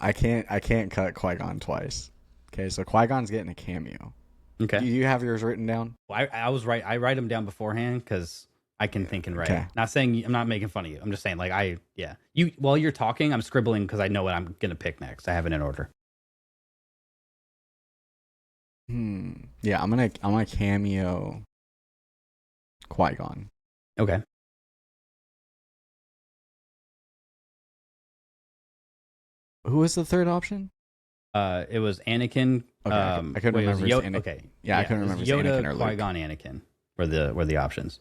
I can't cut Qui-Gon twice. Okay, so Qui-Gon's getting a cameo. Okay. Do you have yours written down? Well, I was right. I write them down beforehand because I can think and write. Okay. Not saying, I'm not making fun of you. I'm just saying, like, you while you're talking, I'm scribbling because I know what I'm gonna pick next. I have it in order. Yeah, I'm gonna cameo Qui-Gon. Okay. Who was the third option? It was Anakin. Okay, I couldn't remember. Yoda. Okay. Yeah, I couldn't remember. Yoda, Anakin or Luke. Qui-Gon, Anakin. were the options.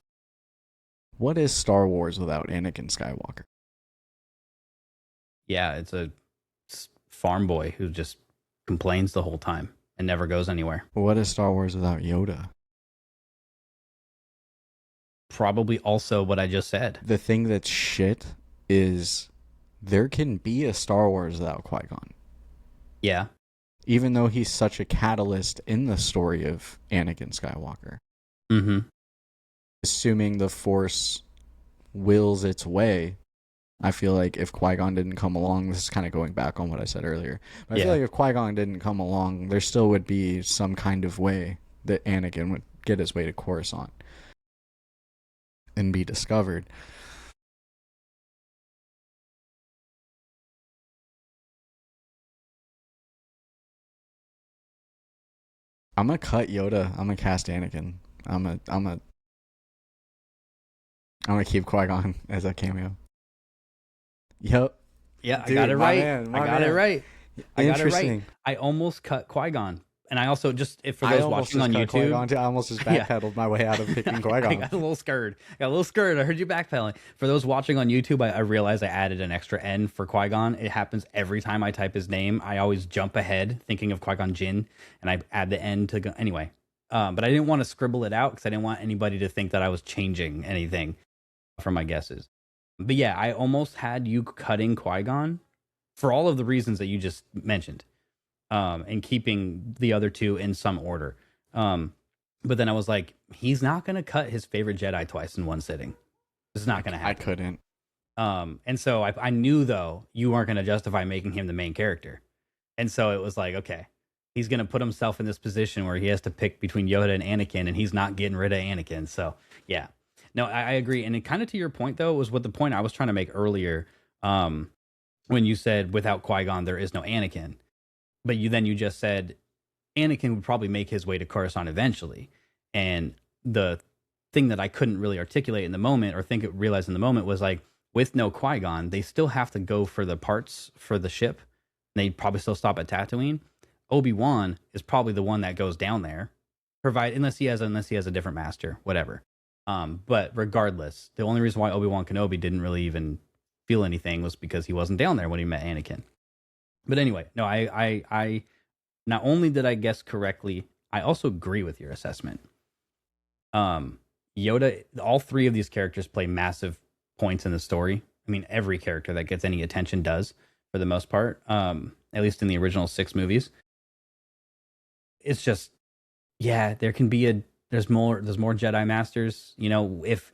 What is Star Wars without Anakin Skywalker? Yeah, it's a farm boy who just complains the whole time and never goes anywhere. What is Star Wars without Yoda? Probably also what I just said. The thing that's shit is there can be a Star Wars without Qui-Gon. Yeah. Even though he's such a catalyst in the story of Anakin Skywalker. Mm-hmm. Assuming the Force wills its way, I feel like if Qui-Gon didn't come along, this is kind of going back on what I said earlier, but I feel like if Qui-Gon didn't come along, there still would be some kind of way that Anakin would get his way to Coruscant and be discovered. I'm gonna cut Yoda. I'm gonna cast Anakin. I'm gonna keep Qui-Gon as a cameo. Yep. Yeah, Dude, I got it my right. man, my I got man. it right. I got it right. Interesting. I almost cut Qui-Gon. And I also just, if for I those almost watching on just cut YouTube, Qui-Gon too. I almost just Yeah. backpedaled my way out of picking I Qui-Gon. got a little scared. I heard you backpedaling. For those watching on YouTube, I realized I added an extra N for Qui-Gon. It happens every time I type his name. I always jump ahead thinking of Qui-Gon Jinn, and I add the N to go. Anyway, but I didn't want to scribble it out because I didn't want anybody to think that I was changing anything from my guesses. But yeah, I almost had you cutting Qui-Gon for all of the reasons that you just mentioned. And keeping the other two in some order. But then I was like, he's not going to cut his favorite Jedi twice in one sitting. It's not going to happen. I couldn't. And so I knew, though, you weren't going to justify making him the main character. And so it was like, okay, he's going to put himself in this position where he has to pick between Yoda and Anakin, and he's not getting rid of Anakin. So, yeah. No, I agree. And it kind of to your point, though, was what the point I was trying to make earlier when you said without Qui-Gon, there is no Anakin. But you just said Anakin would probably make his way to Coruscant eventually. And the thing that I couldn't really articulate in the moment or realize in the moment was like, with no Qui-Gon, they still have to go for the parts for the ship. They probably still stop at Tatooine. Obi-Wan is probably the one that goes down there, unless he has a different master, whatever. But regardless, the only reason why Obi-Wan Kenobi didn't really even feel anything was because he wasn't down there when he met Anakin. But anyway, no, I not only did I guess correctly, I also agree with your assessment. Yoda, all three of these characters play massive points in the story. I mean, every character that gets any attention does, for the most part, at least in the original 6 movies. It's just, yeah, there's more Jedi Masters. You know, if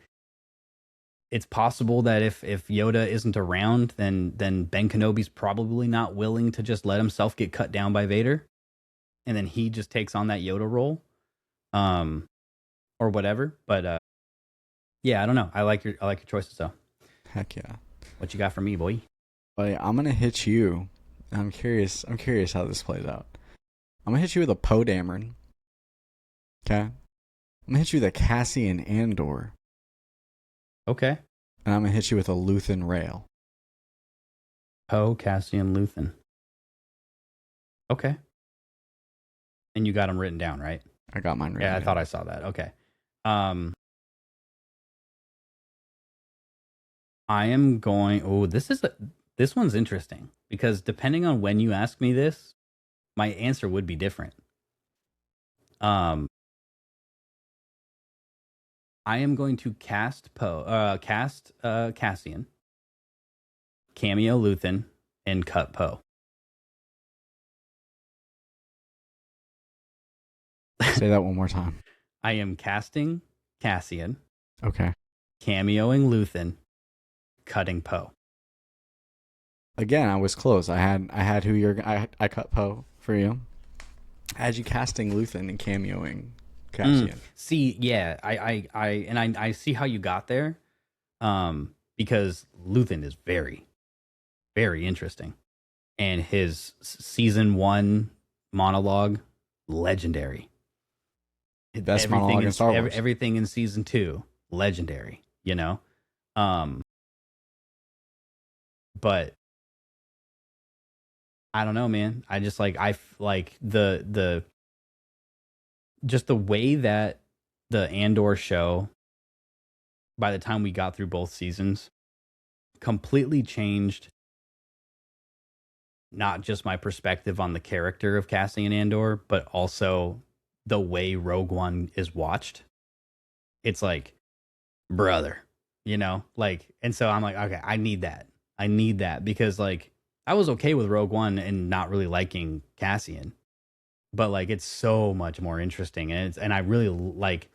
it's possible that if Yoda isn't around, then Ben Kenobi's probably not willing to just let himself get cut down by Vader, and then he just takes on that Yoda role, or whatever. But yeah, I don't know. I like your choices though. Heck yeah. What you got for me, boy? But I'm gonna hit you. I'm curious how this plays out. I'm gonna hit you with a Poe Dameron. Okay. I'm gonna hit you with a Cassian Andor. Okay. And I'm gonna hit you with a Luthen Rail. Poe, Cassian, Luthen. Okay. And you got them written down, right? I got mine written Yeah, I down. thought I saw that. Okay. I am going. Oh, this one's interesting because depending on when you ask me this, my answer would be different. I am going to cast Cassian, cameo Luthen, and cut Poe. Say that one more time. I am casting Cassian, Okay. cameoing Luthen, cutting Poe. Again, I was close. I had who I cut Poe for you. I had you casting Luthen and cameoing Cassian. See, yeah, I see how you got there, because Luthen is very, very interesting, and his season 1 monologue, legendary. Best monologue in Star Wars. Everything in season 2, legendary. You know, but I don't know, man. I just like the just the way that the Andor show, by the time we got through both seasons, completely changed not just my perspective on the character of Cassian Andor, but also the way Rogue One is watched. It's like, brother, like, and so I'm like, okay, I need that because like I was okay with Rogue One and not really liking Cassian, but like it's so much more interesting, and I really like,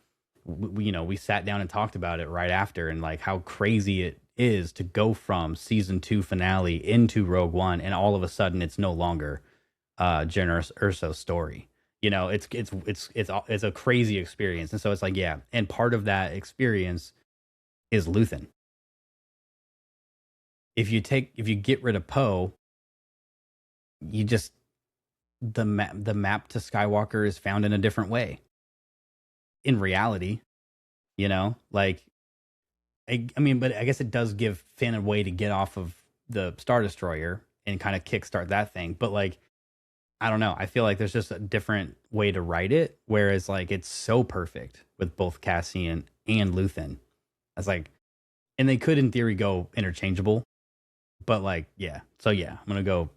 we sat down and talked about it right after, and like how crazy it is to go from season 2 finale into Rogue One, and all of a sudden it's no longer Jyn Erso's story. It's a crazy experience, and so it's like, yeah, and part of that experience is Luthen. If you get rid of Poe, you just the map to Skywalker is found in a different way. In reality, like I mean, but I guess it does give Finn a way to get off of the Star Destroyer and kind of kickstart that thing. But like, I don't know. I feel like there's just a different way to write it. Whereas like it's so perfect with both Cassian and Luthen. It's like, and they could in theory go interchangeable. But like, yeah. So yeah, I'm gonna go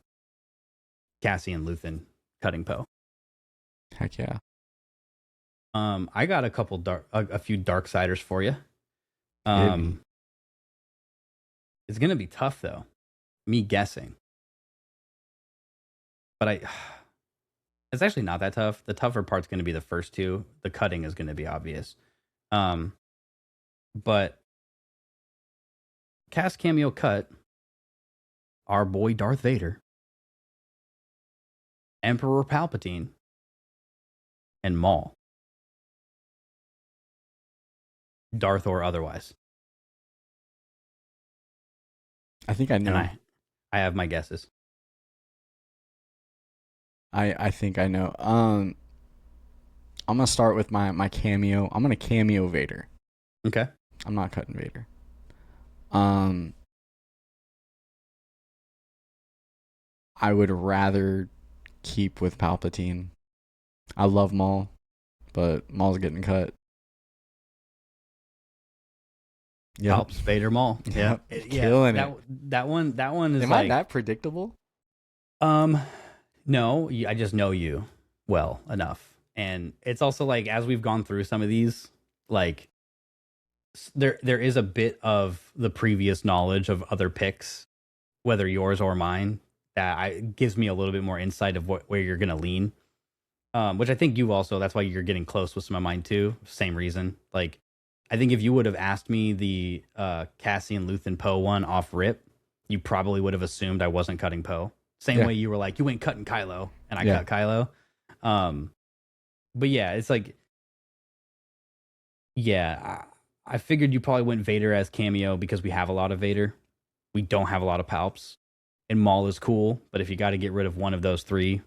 Cassian Luthen cutting Poe. Heck yeah. I got a few Darksiders for you. It's gonna be tough though. Me guessing. But it's actually not that tough. The tougher part's gonna be the first two. The cutting is gonna be obvious. But Cast Cameo Cut, our boy Darth Vader, Emperor Palpatine, and Maul. Darth or otherwise. I think I know. And I have my guesses. I think I know. I'm gonna start with my cameo. I'm gonna cameo Vader. Okay. I'm not cutting Vader. I would rather keep with Palpatine. I love Maul, but Maul's getting cut. Yeah, Palps, Vader, Maul. Yeah, killing it. That one is. Am like, I that predictable? No, I just know you well enough, and it's also like as we've gone through some of these, like there is a bit of the previous knowledge of other picks, whether yours or mine, that gives me a little bit more insight of where you're gonna lean. Which I think you also. That's why you're getting close with some of mine too. Same reason, like. I think if you would have asked me the Cassian Luthen Poe one off rip, you probably would have assumed I wasn't cutting Poe. Same way you were like, you ain't cutting Kylo, and I cut Kylo. But yeah, it's like, yeah, I figured you probably went Vader as cameo because we have a lot of Vader. We don't have a lot of Palps. And Maul is cool, but if you got to get rid of one of those three,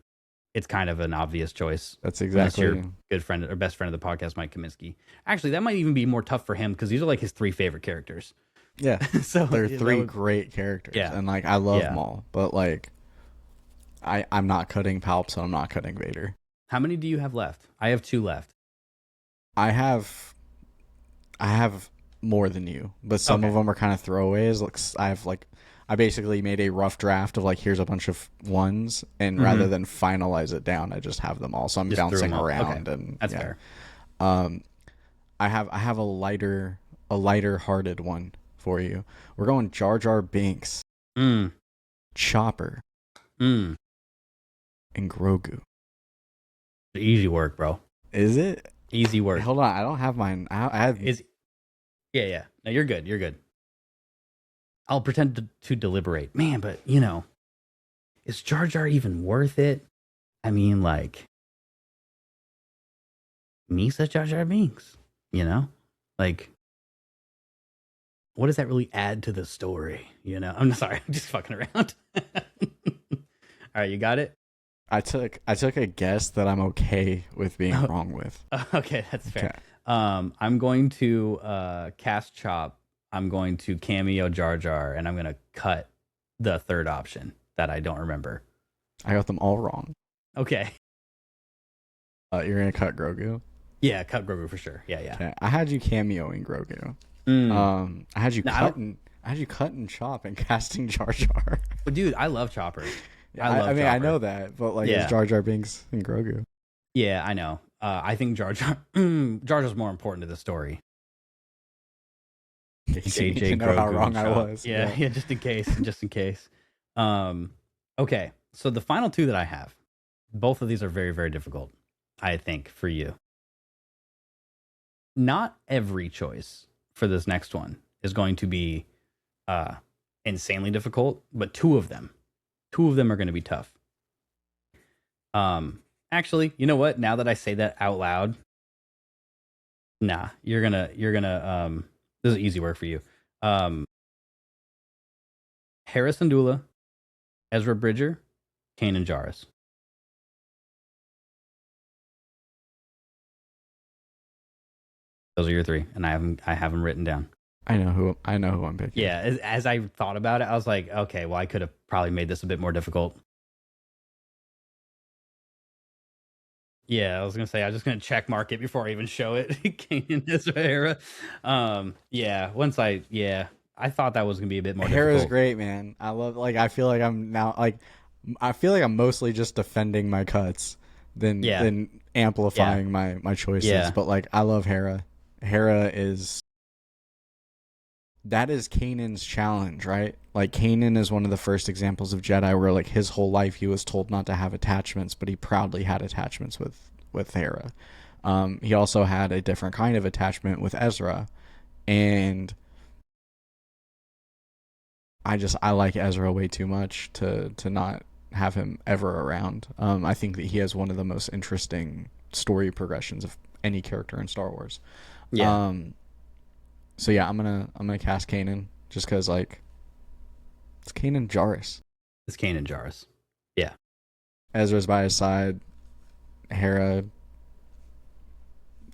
it's kind of an obvious choice. That's exactly your good friend or best friend of the podcast, Mike Kaminsky. Actually, that might even be more tough for him because these are like his 3 favorite characters. Yeah, so they're 3 great characters. Yeah, and like I love Maul, but like I'm not cutting Palp, so I'm not cutting Vader. How many do you have left? I have 2 left. I have more than you, but some of them are kind of throwaways. Like I basically made a rough draft of like here's a bunch of ones, and rather than finalize it down, I just have them all. So I'm just bouncing around, and that's fair. I have a lighter hearted one for you. We're going Jar Jar Binks, Chopper, and Grogu. Easy work, bro. Is it easy work? Hold on, I don't have mine. I have. Yeah. No, you're good. You're good. I'll pretend to deliberate. Man, but, is Jar Jar even worth it? I mean, like, Misa Jar Jar Binks, Like, what does that really add to the story, I'm sorry, I'm just fucking around. All right, you got it? I took a guess that I'm okay with being wrong with. Okay, that's fair. Okay. I'm going to cast Chop. I'm going to cameo Jar Jar, and I'm going to cut the third option that I don't remember. I got them all wrong. Okay. You're going to cut Grogu? Yeah, cut Grogu for sure. Yeah, yeah. Okay, I had you cameoing Grogu. I had you No, I had you cut and chop and casting Jar Jar. Dude, I love Chopper. Yeah, I love I mean, Chopper. I know that, but like, Yeah. it's Jar Jar Binks and Grogu. Yeah, I know. I think Jar Jar's more important to the story. JJ know how Grogu wrong I Chop. was. Yeah, just in case, just in case. Okay, so the final two that I have, both of these are very, very difficult, I think, for you. Not every choice for this next one is going to be insanely difficult, but two of them are going to be tough. Actually, you know what? Now that I say that out loud, nah, you're gonna this is easy work for you. Hera Syndulla, Ezra Bridger, Kanan Jarrus. Those are your three, and I have them written down. I know who I'm picking. Yeah, as I thought about it, I was like, okay, well, I could have probably made this a bit more difficult. Yeah, I was gonna say I was just gonna check mark it before I even show it. Kanan Ezra Hera. I thought that was gonna be a bit more Hera's difficult. great, man. I love, like, I feel like I'm mostly just defending my cuts than amplifying my choices. Yeah. But like, I love Hera. That is Kanan's challenge, right? Like, Kanan is one of the first examples of Jedi where, like, his whole life he was told not to have attachments, but he proudly had attachments with Hera. He also had a different kind of attachment with Ezra, and I like Ezra way too much to not have him ever around. I think that he has one of the most interesting story progressions of any character in Star Wars. Yeah. So yeah, I'm gonna cast Kanan just because, like, it's Kanan Jarrus. It's Kanan Jarrus. Yeah. Ezra's by his side. Hera.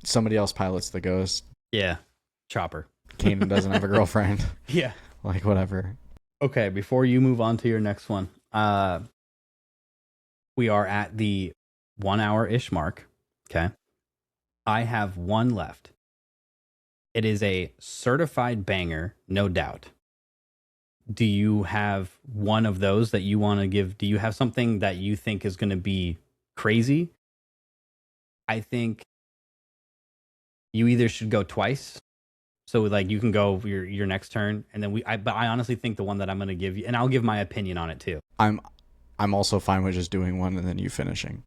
Somebody else pilots the Ghost. Yeah. Chopper. Kanan doesn't have a girlfriend. Yeah. Like, whatever. Okay, before you move on to your next one, we are at the 1 hour-ish mark. Okay. I have one left. It is a certified banger, no doubt. Do you have one of those that you want to give? Do you have something that you think is going to be crazy? I think you either should go twice. So, like, you can go your next turn, and then but I honestly think the one that I'm going to give you, and I'll give my opinion on it too. I'm also fine with just doing one and then you finishing.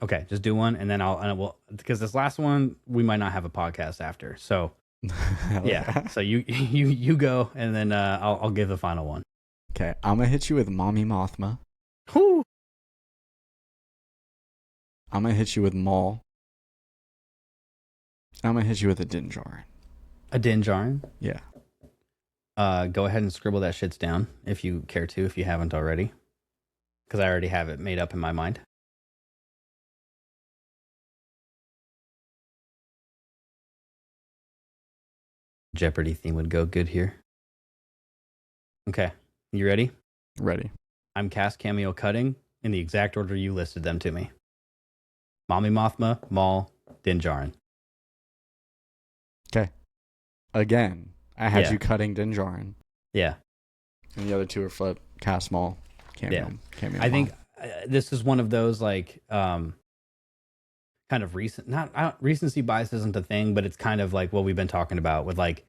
Okay, just do one, and then we'll, because this last one we might not have a podcast after. So yeah, so you go, and then I'll give the final one. Okay, I'm gonna hit you with Mommy Mothma. Whew. I'm gonna hit you with Maul. I'm gonna hit you with a Din Djarin. A Din Djarin? Yeah. Go ahead and scribble that shits down if you care to, if you haven't already, because I already have it made up in my mind. Jeopardy theme would go good here. Okay, you ready? Ready. I'm cast cameo cutting in the exact order you listed them to me. Mommy Mothma, Maul, Din Djarin. Okay. Again, I had Yeah. you cutting Din Djarin. Yeah. And the other two are flip, cast Maul, cameo. Yeah. Cameo I think Maul. this is one of those, like, kind of recency bias isn't a thing, but it's kind of like what we've been talking about with, like,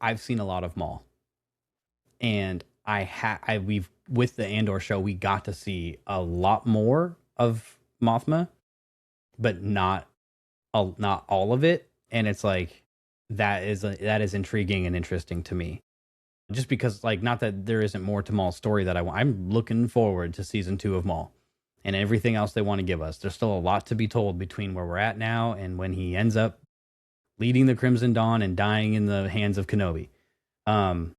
I've seen a lot of Maul, and we've with the Andor show we got to see a lot more of Mothma, but not all of it, and it's like that is intriguing and interesting to me. Just because, like, not that there isn't more to Maul's story that I'm looking forward to season 2 of Maul and everything else they want to give us. There's still a lot to be told between where we're at now and when he ends up leading the Crimson Dawn and dying in the hands of Kenobi. But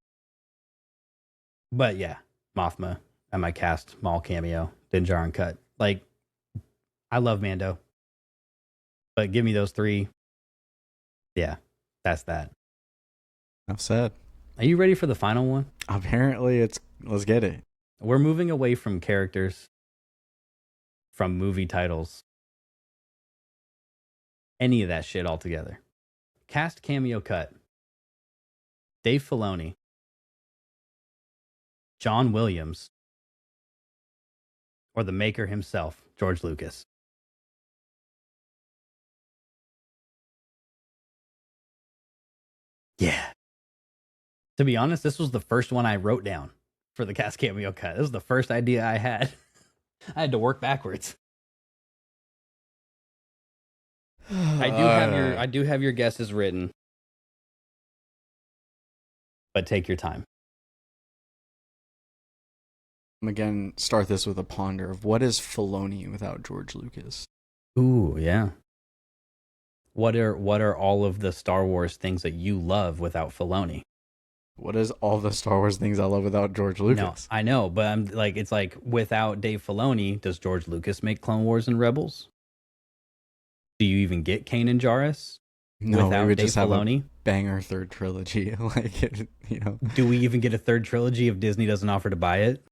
yeah, Mothma, I might cast Maul cameo, Din Djarin cut. Like, I love Mando, but give me those three. Yeah, that's that. Enough said. Are you ready for the final one? Apparently, let's get it. We're moving away from characters, from movie titles, any of that shit altogether. Cast Cameo Cut. Dave Filoni. John Williams. Or the maker himself, George Lucas. Yeah. To be honest, this was the first one I wrote down for the Cast Cameo Cut. This was the first idea I had. I had to work backwards. I do have your guesses written. But take your time. Again, start this with a ponder of what is Filoni without George Lucas? Ooh, yeah. What are all of the Star Wars things that you love without Filoni? What is all the Star Wars things I love without George Lucas? No, I know, but I'm like, it's like without Dave Filoni, does George Lucas make Clone Wars and Rebels? Do you even get Kanan Jarrus? No, without we would Dave just have Filoni? a banger third trilogy. Like, you know. Do we even get a third trilogy if Disney doesn't offer to buy it?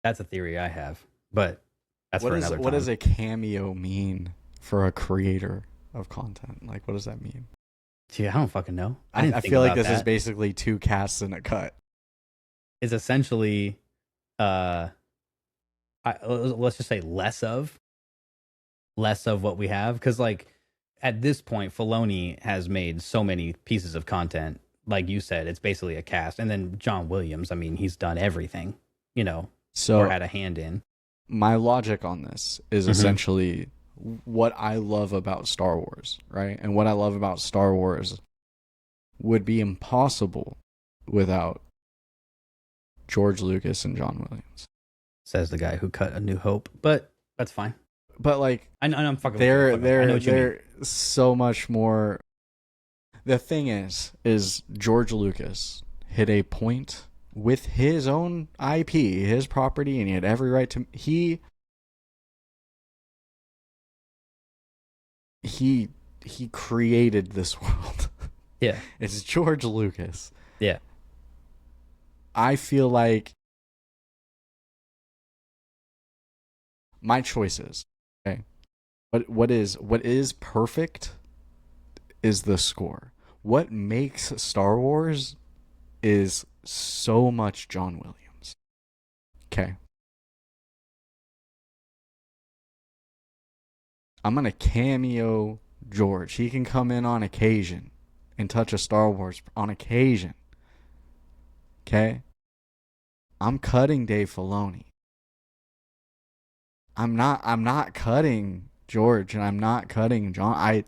That's a theory I have, but that's for another time. What does a cameo mean for a creator of content? Like, what does that mean? Gee, I don't fucking know. I feel like this is basically two casts in a cut. It's essentially, let's just say less of what we have, because like at this point, Filoni has made so many pieces of content. Like you said, it's basically a cast, and then John Williams. I mean, he's done everything, you know. So or had a hand in. My logic on this is essentially what I love about Star Wars, right? And what I love about Star Wars would be impossible without George Lucas and John Williams. Says the guy who cut A New Hope, but that's fine. But like, I'm fucking. They're so much more. The thing is George Lucas hit a point with his own IP, his property, and he had every right to. He created this world. Yeah, it's George Lucas. Yeah, I feel like my choices. Okay, what is perfect is the score. What makes Star Wars is so much John Williams. Okay. I'm going to cameo George. He can come in on occasion and touch a Star Wars on occasion. Okay? I'm cutting Dave Filoni. I'm not cutting George, and I'm not cutting John.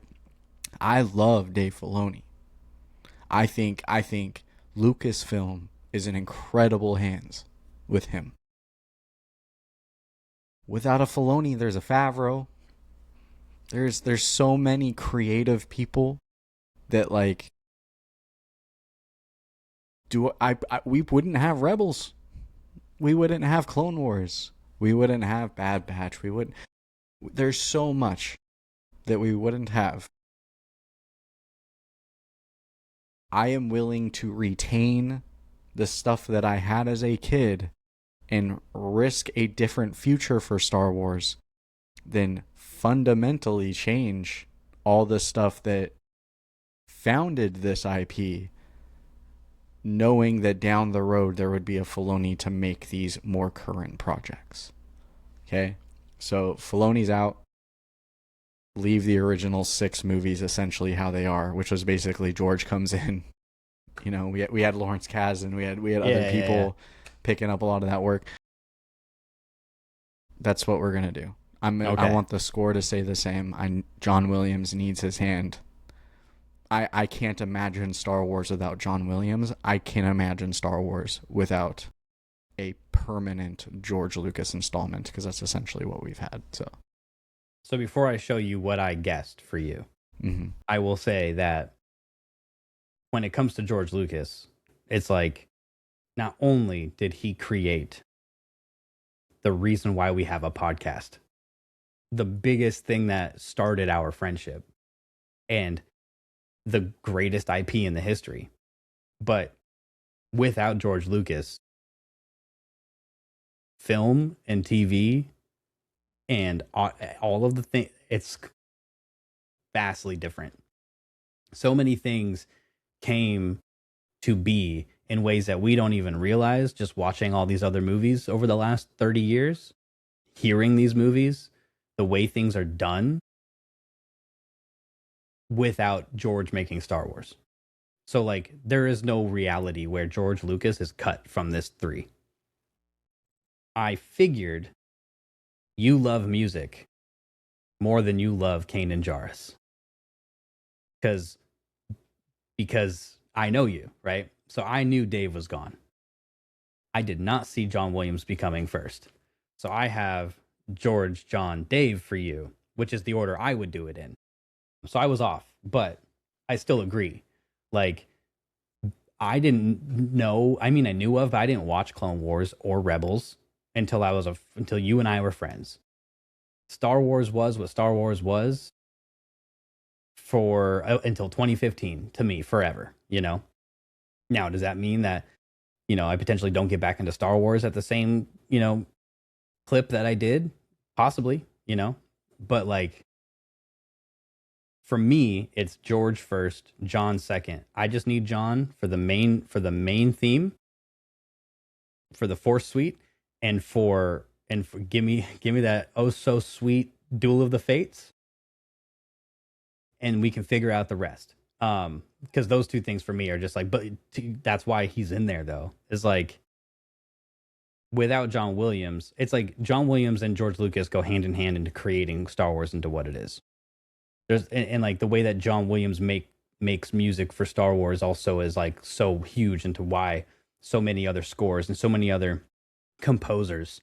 I love Dave Filoni. I think Lucasfilm is in incredible hands with him. Without a Filoni, there's a Favreau. There's so many creative people that like we wouldn't have Rebels. We wouldn't have Clone Wars. We wouldn't have Bad Batch. There's so much that we wouldn't have. I am willing to retain the stuff that I had as a kid and risk a different future for Star Wars than fundamentally change all the stuff that founded this IP, knowing that down the road there would be a Filoni to make these more current projects. Okay? So Filoni's out. Leave the original 6 movies essentially how they are, which was basically George comes in. You know, we had Lawrence Kasdan, we had other people picking up a lot of that work. That's what we're gonna do. I want the score to stay the same. John Williams needs his hand. I can't imagine Star Wars without John Williams. I can't imagine Star Wars without a permanent George Lucas installment, because that's essentially what we've had. So before I show you what I guessed for you, I will say that when it comes to George Lucas, it's like, not only did he create the reason why we have a podcast, the biggest thing that started our friendship, and the greatest IP in the history, but without George Lucas, film and TV and all of the things, it's vastly different. So many things came to be in ways that we don't even realize just watching all these other movies over the last 30 years, hearing these movies, the way things are done without George making Star Wars. So like there is no reality where George Lucas is cut from this 3. I figured you love music more than you love Kanan Jarrus. Because I know you, right? So I knew Dave was gone. I did not see John Williams becoming first. So I have George, John, Dave for you, which is the order I would do it in. So I was off, but I still agree. Like, I didn't know, I mean, I knew of, but I didn't watch Clone Wars or Rebels until until you and I were friends. Star Wars was what Star Wars was for until 2015 to me, forever, you know? Now, does that mean that, you know, I potentially don't get back into Star Wars at the same, you know, clip that I did? Possibly, you know? But like, for me, it's George first, John second. I just need John for the main theme, for the Force Suite, and for give me that oh so sweet Duel of the Fates, and we can figure out the rest. Because those two things for me are just like, but that's why he's in there though. Is like, without John Williams, it's like John Williams and George Lucas go hand in hand into creating Star Wars into what it is. There's and like the way that John Williams makes music for Star Wars also is like so huge into why so many other scores and so many other composers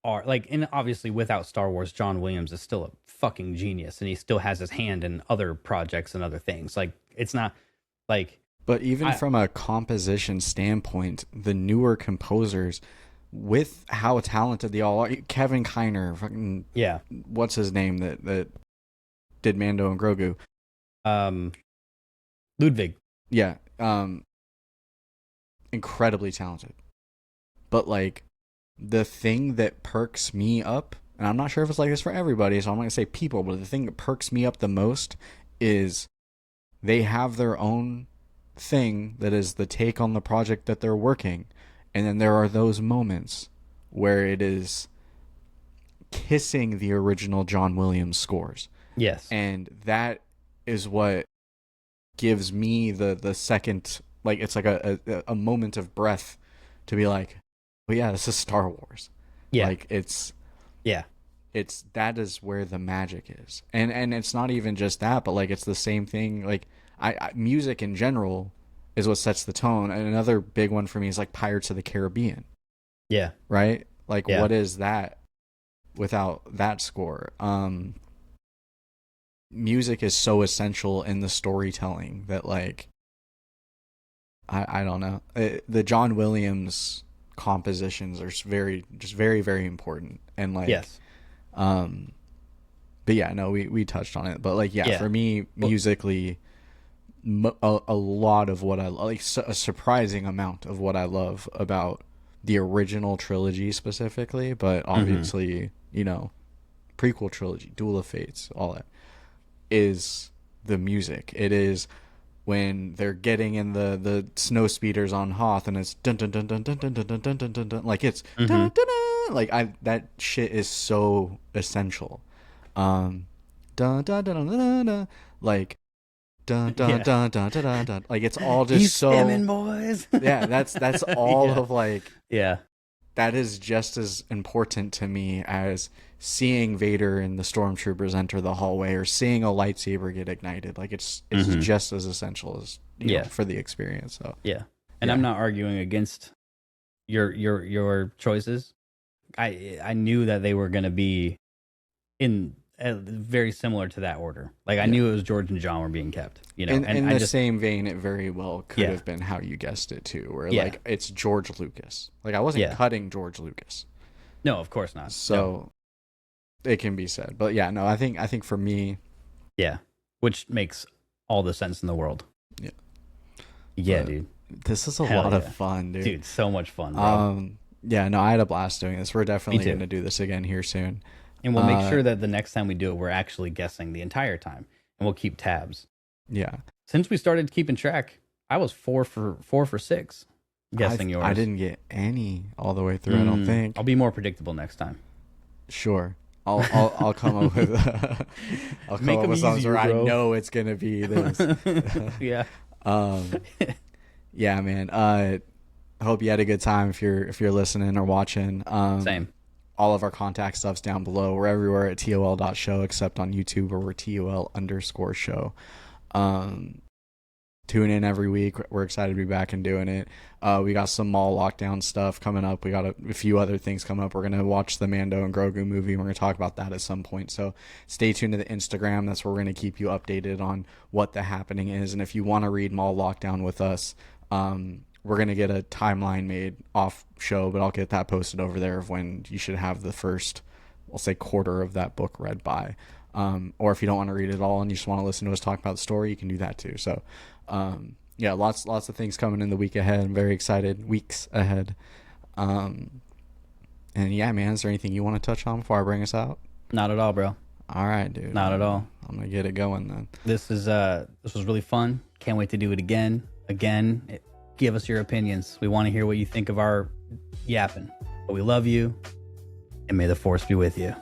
are like, and obviously without Star Wars, John Williams is still a fucking genius and he still has his hand in other projects and other things. Like, it's not like, but even from a composition standpoint, the newer composers, with how talented they all are, Kevin Kiner, fucking yeah, what's his name that did Mando and Grogu, Ludwig, yeah, incredibly talented. But like, the thing that perks me up, and I'm not sure if it's like this for everybody, so I'm not gonna say people, but the thing that perks me up the most is they have their own thing that is the take on the project that they're working, and then there are those moments where it is kissing the original John Williams scores. Yes. And that is what gives me the second, like, it's like a moment of breath to be like, well, yeah, this is Star Wars. Yeah. Like, it's that is where the magic is. And it's not even just that, but like, it's the same thing. Like, I music in general is what sets the tone. And another big one for me is like Pirates of the Caribbean. Yeah. Right? Like, yeah. What is that without that score? Music is so essential in the storytelling that, like, I don't know. The John Williams compositions are very, very important. And like, yes. But yeah, no, we touched on it. But like, yeah. For me, musically, a lot of what I like, a surprising amount of what I love about the original trilogy specifically, but obviously, you know, prequel trilogy, Duel of Fates, all that, is the music. It is when they're getting in the snow speeders on Hoth, and it's dun dun dun dun dun dun dun dun dun dun dun, like it's dun, dun, dun, like that shit is so essential. Dun dun dun dun dun, dun like dun dun dun dun dun dun dun, like it's all just He's so spamming, boys. Yeah, that's all of like, yeah, that is just as important to me as seeing Vader and the stormtroopers enter the hallway or seeing a lightsaber get ignited. Like, it's just as essential as you know, for the experience. So yeah, and I'm not arguing against your choices. I knew that they were going to be in very similar to that order. Like, I knew it was George and John were being kept. You know, and in the same vein, it very well could have been how you guessed it too, where like it's George Lucas. Like, I wasn't cutting George Lucas. No, of course not. So it can be said, but yeah, no, I think for me, which makes all the sense in the world. But dude, this is a lot of fun, dude, so much fun, bro. Yeah, no, I had a blast doing this. We're definitely going to do this again here soon, and we'll make sure that the next time we do it, we're actually guessing the entire time. and we'll keep tabs. Yeah. Since we started keeping track, I was 4 for 6. Guessing yours. I didn't get any all the way through. I don't think. I'll be more predictable next time. Sure. I'll come up with I'll come up with something where I know it's gonna be this. Yeah. Yeah, man. I hope you had a good time if you're listening or watching. Same. All of our contact stuff's down below. We're everywhere at tol.show except on YouTube where we're tol_show. Tune in every week. We're excited to be back and doing it. We got some mall lockdown stuff coming up. We got a few other things coming up. We're going to watch the Mando and Grogu movie, and we're going to talk about that at some point. So stay tuned to the Instagram. That's where we're going to keep you updated on what the happening is. And if you want to read mall lockdown with us, we're going to get a timeline made off show, but I'll get that posted over there of when you should have the first, we'll say, quarter of that book read by. Or if you don't want to read it all and you just want to listen to us talk about the story, you can do that too. So, yeah, lots of things coming in the week ahead. I'm very excited. Weeks ahead. And yeah, man, is there anything you want to touch on before I bring us out? Not at all, bro. All right, dude. Not at all. I'm gonna get it going then. This was really fun. Can't wait to do it again. Give us your opinions. We want to hear what you think of our yapping. But we love you, and may the force be with you.